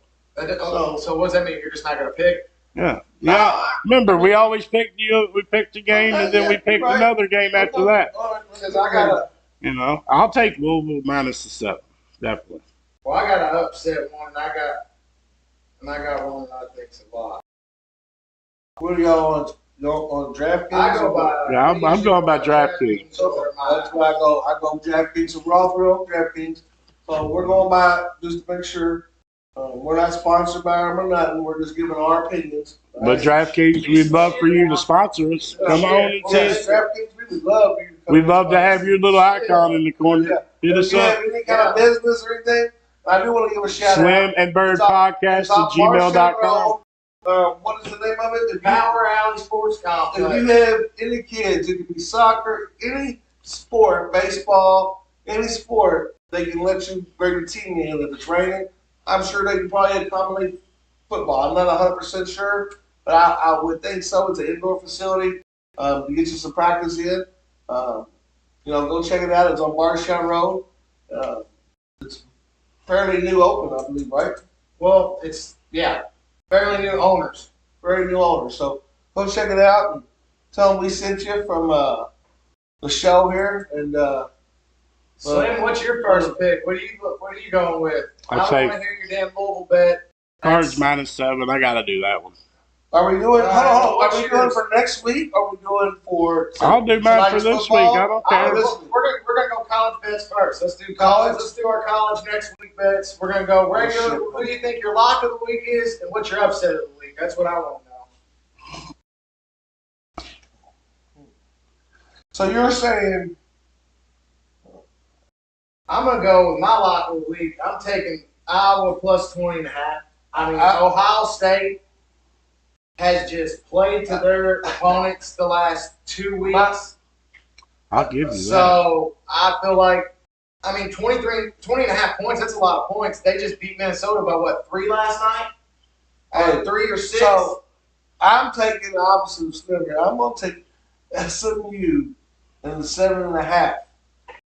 So what does that mean? You're just not going to pick? Yeah. Yeah. Remember, we always picked we picked a game and then we picked another game after that. Because I got You know, I'll take Louisville minus the 7. Definitely. Well, I got an upset one, and I got one that I think's a lot. What are y'all on DraftKings? I go by. Yeah, I'm going by DraftKings. So that's where I go. I go DraftKings. So we're all three on DraftKings. So we're going by just to make sure we're not sponsored by them or nothing. We're just giving our opinions. But DraftKings, we'd love for you to sponsor us. Come on and yes, DraftKings, we would love you. We'd love to have your little icon in the corner. Hit us up. Have any kind of business or anything? I do want to give a shout out. Slim&Bird podcast at gmail.com. What is the name of it? The Power Alley Sports Complex. If you have any kids, it could be soccer, any sport, baseball, any sport, they can let you bring your team in. If it's raining, I'm sure they can probably accommodate football. I'm not 100% sure, but I would think so. It's an indoor facility to get you some practice in. Go check it out. It's on Barstown Road. It's fairly new open, I believe, right? Well, fairly new owners. Very new owners. So go check it out and tell them we sent you from the show here. And Slim, what's your first pick? What are you going with? I don't want to hear your damn Louisville bet. Cards minus 7. I got to do that one. Are we doing? Hold on. Are we doing for next week? Or are we doing for? I'll do mine for this week. I don't care. We're gonna go college bets first. Let's do college. Let's do our college next week bets. We're gonna go regular. Who do you think your lock of the week is, and what's your upset of the week? That's what I want to know. So you're saying? I'm gonna go with my lock of the week. I'm taking Iowa plus 20.5. I mean, Ohio State has just played to their opponents the last 2 weeks. I'll give you that. So I feel like, 20.5 points, that's a lot of points. They just beat Minnesota by 3 last night? 3 or 6? So I'm taking the opposite of Slim here. I'm going to take SMU in the 7.5.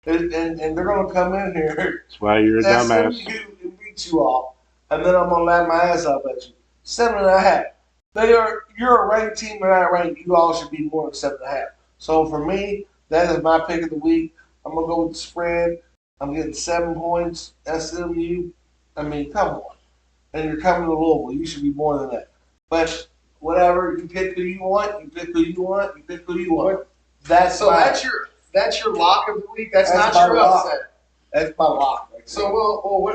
And they're going to come in here. That's why you're a dumbass. SMU and beat you all. And then I'm going to laugh my ass off at you. 7.5. You're a ranked team, and not ranked. You all should be more than 7.5. So for me, that is my pick of the week. I'm gonna go with the spread. I'm getting 7 points. SMU. I mean, come on. And you're coming to Louisville. You should be more than that. But whatever, you pick who you want. You pick who you want. You pick who you want. That's your lock of the week. That's not your upset. That's my lock. Right. So what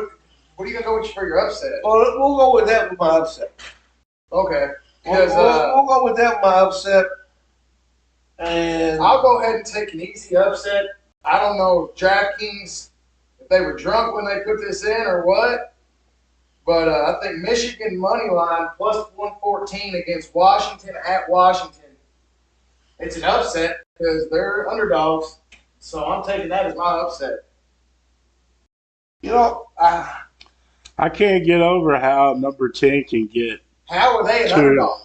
are you gonna go with for your upset? Well, we'll go with that with my upset. Okay. We'll go with that with my upset. And I'll go ahead and take an easy upset. I don't know if DraftKings, if they were drunk when they put this in or what, but I think Michigan money line plus 114 against Washington at Washington. It's an upset because they're underdogs, so I'm taking that as my upset. I can't get over how number 10 can get. How are they an underdog?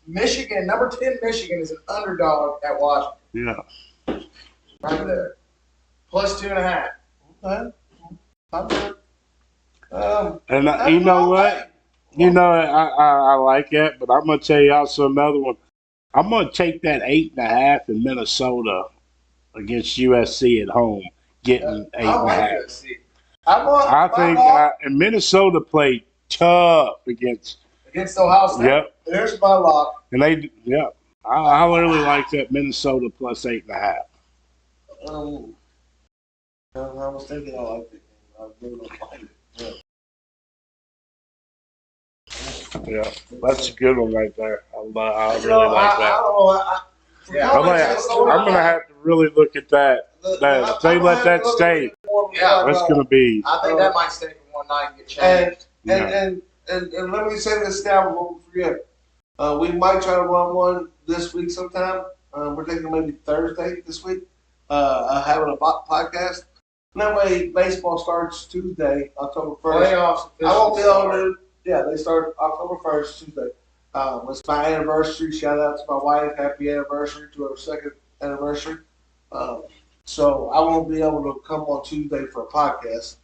Michigan, number 10 Michigan is an underdog at Washington. Yeah. Right there. Plus 2.5. Okay. I'm good. And you know what? You know, I like that, but I'm going to tell you also another one. I'm going to take that 8.5 in Minnesota against USC at home, getting 8.5. I think and Minnesota played tough against Ohio State. Yep. There's my lock. And I really like that Minnesota plus 8.5. I was thinking I liked it. I really don't like it. Yeah, that's a good one right there. I really like that. I'm gonna have to really look at that. If they let that stay, that's gonna be. I think that might stay for one night and get changed. And let me say this now before we forget. We might try to run one this week sometime. We're thinking maybe Thursday this week. Having a podcast. And that way, baseball starts Tuesday, October 1st. Playoffs. I won't be able to. Yeah, they start October 1st, Tuesday. It's my anniversary. Shout out to my wife. Happy anniversary to her second anniversary. So I won't be able to come on Tuesday for a podcast.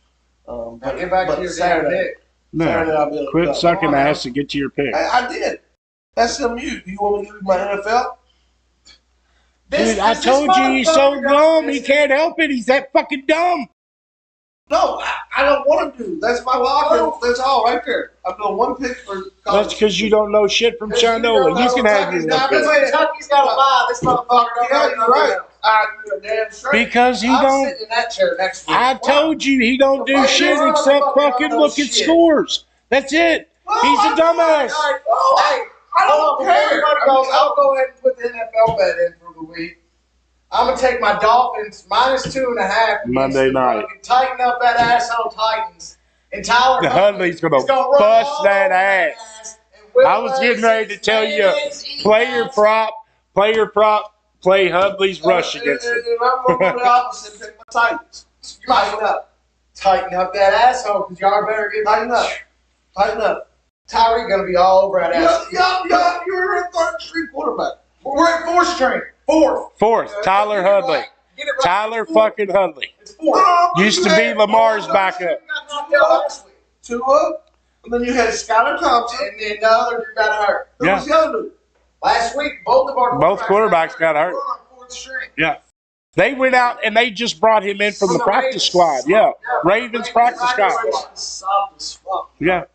Now get back to your Saturday. Saturday I'll be able to Quit go. sucking ass and get to your pick. I did. That's SMU. You want me to give you my NFL? Dude, I told you he's so dumb. He can't help it. He's that fucking dumb. No, I don't want to do. That's my locker. That's all right there. I'm doing one pick for college. That's because you don't know shit from Shinola. You can have your one pick. Kentucky's got a bye. This motherfucker Yeah, you're right. You're damn straight. Because he I'm don't. sitting in that chair next week. I told you he don't do shit except fucking look at scores. That's it. He's a dumbass. Hey, I don't care. I'll go ahead and put the NFL bet in for the week. I'm going to take my Dolphins -2.5. Monday night. Tighten up that asshole Titans. And Tyler Huntley's going to bust that ass. I was getting ready to tell you, player prop, play Huntley's rush against him. I'm going to do the opposite. Pick my Titans. You might tighten up that asshole because y'all better get Tighten up. Tighten up. Tyreek going to be all over that ass. You're a third string quarterback. We're at fourth string. Fourth, Tyler Huntley. Get it right. Tyler fucking Huntley. It's fourth. Used to be Lamar's backup. Tua, and then you had Skylar Thompson, And then the other dude got hurt. Who was the other dude? Last week, both of our quarterbacks got hurt. We're on fourth string. Yeah. They went out and they just brought him in from the practice squad. Yeah. Ravens practice squad. Soft as fuck. Yeah.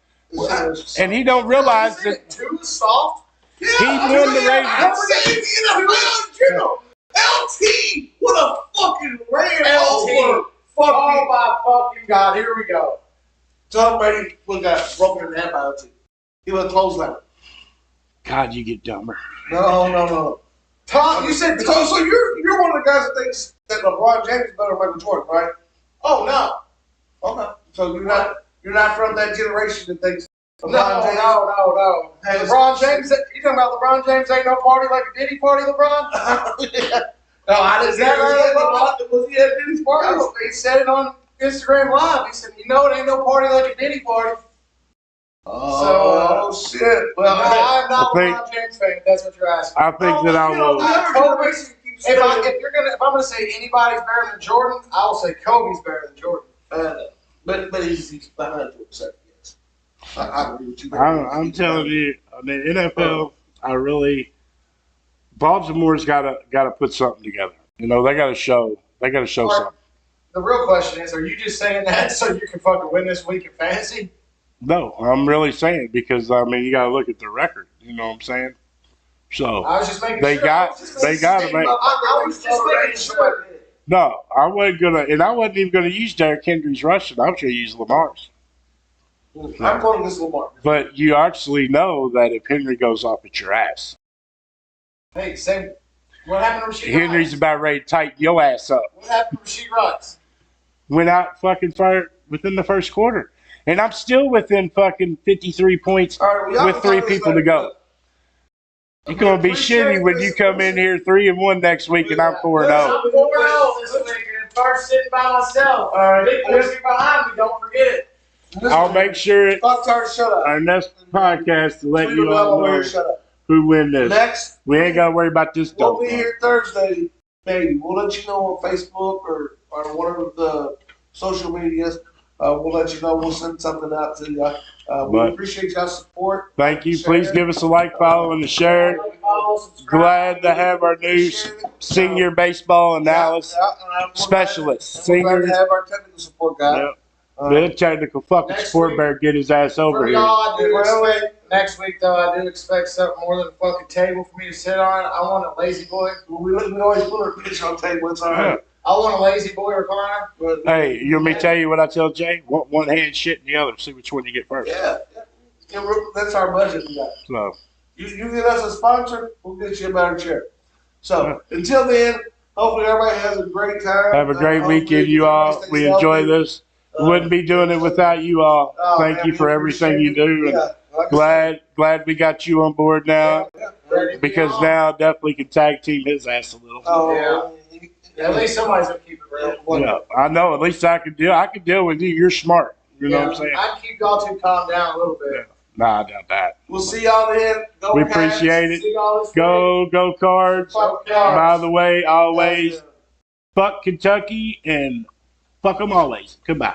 And he don't realize that Too soft. he won the Ravens. I'm saying the NFL LT would have fucking ran over. Oh my fucking God! Here we go. Tom Brady would have got broken in half by LT. He would have closed that. God, you get dumber. No. Tom, you said So you're one of the guys that thinks that LeBron James is better than Michael Jordan, right? oh no. Okay. So you're not from that generation that thinks No. Hey, LeBron James, you talking about LeBron James ain't no party like a Diddy party, LeBron? No, I didn't Is that right? Was he at Diddy's party? He said it on Instagram Live. He said, it ain't no party like a Diddy party. Oh, shit. Well, No, I'm not a I think- LeBron James fan, if that's what you're asking. I think that I will. If I'm gonna say anybody's better than Jordan, I will say Kobe's better than Jordan. But he's behind to accept, yes. I agree with you. I'm telling you, I mean, NFL, Baltimore's got to put something together. You know, they got to show something. The real question is, are you just saying that so you can fucking win this week in fantasy? No, I'm really saying because I mean you got to look at the record. You know what I'm saying? So I was just making they sure. got to make. I was just making sure. No, I wasn't even gonna use Derrick Henry's rushing. I was gonna use Lamar's. I'm going against Lamar. But you actually know that if Henry goes off, it's your ass. Hey, same. What happened to Rasheed Henry's Rice? about ready to tighten your ass up. What happened to Rasheed Rice? Went out fucking fire within the first quarter. And I'm still within fucking 53 points with 3 people to go. You're going to be shitty when you come in here 3-1 next week and I'm 4-0. I'm 4-0 this week and first sitting by myself. Big boys are behind me, don't forget it. I'll make sure Stop trying to shut up. our next podcast to let you all know Shut up. who win this. Next, We ain't got to worry about this we'll stuff. be here Thursday, maybe. We'll let you know on Facebook or one of the social medias. We'll let you know. We'll send something out to you. We appreciate y'all's support. Thank you. Please give us a like, follow, and a share. Glad to have our new senior baseball analyst specialist. We're glad Senior. to have our technical support guy. Yep. The technical fucking next sport week- bear get his ass over For here. y'all, next week, though, I do expect something more than a fucking table for me to sit on. I want a lazy boy. We always put our pitch on the table. It's all right. I want a lazy boy recliner. Hey, you want me to tell you what I tell Jay? One hand shit in the other. See which one you get first. Yeah. That's our budget we got. So, You get us a sponsor, we'll get you a better chair. So, until then, hopefully everybody has a great time. have a great weekend, you all. We enjoy this. Wouldn't be doing it without you all. Thank you for everything you do. And glad we got you on board now. Because now definitely can tag team his ass a little. At least somebody's gonna keep it real. Yeah, I know. At least I can deal with you. You're smart. You know what I'm saying? I'd keep y'all two calm down a little bit. Yeah. Nah, I doubt that. We'll see y'all then. Go We Cats. appreciate it. See y'all this week. Go Cards. Fuck By Cards. the way, always fuck Kentucky and fuck them always. Goodbye.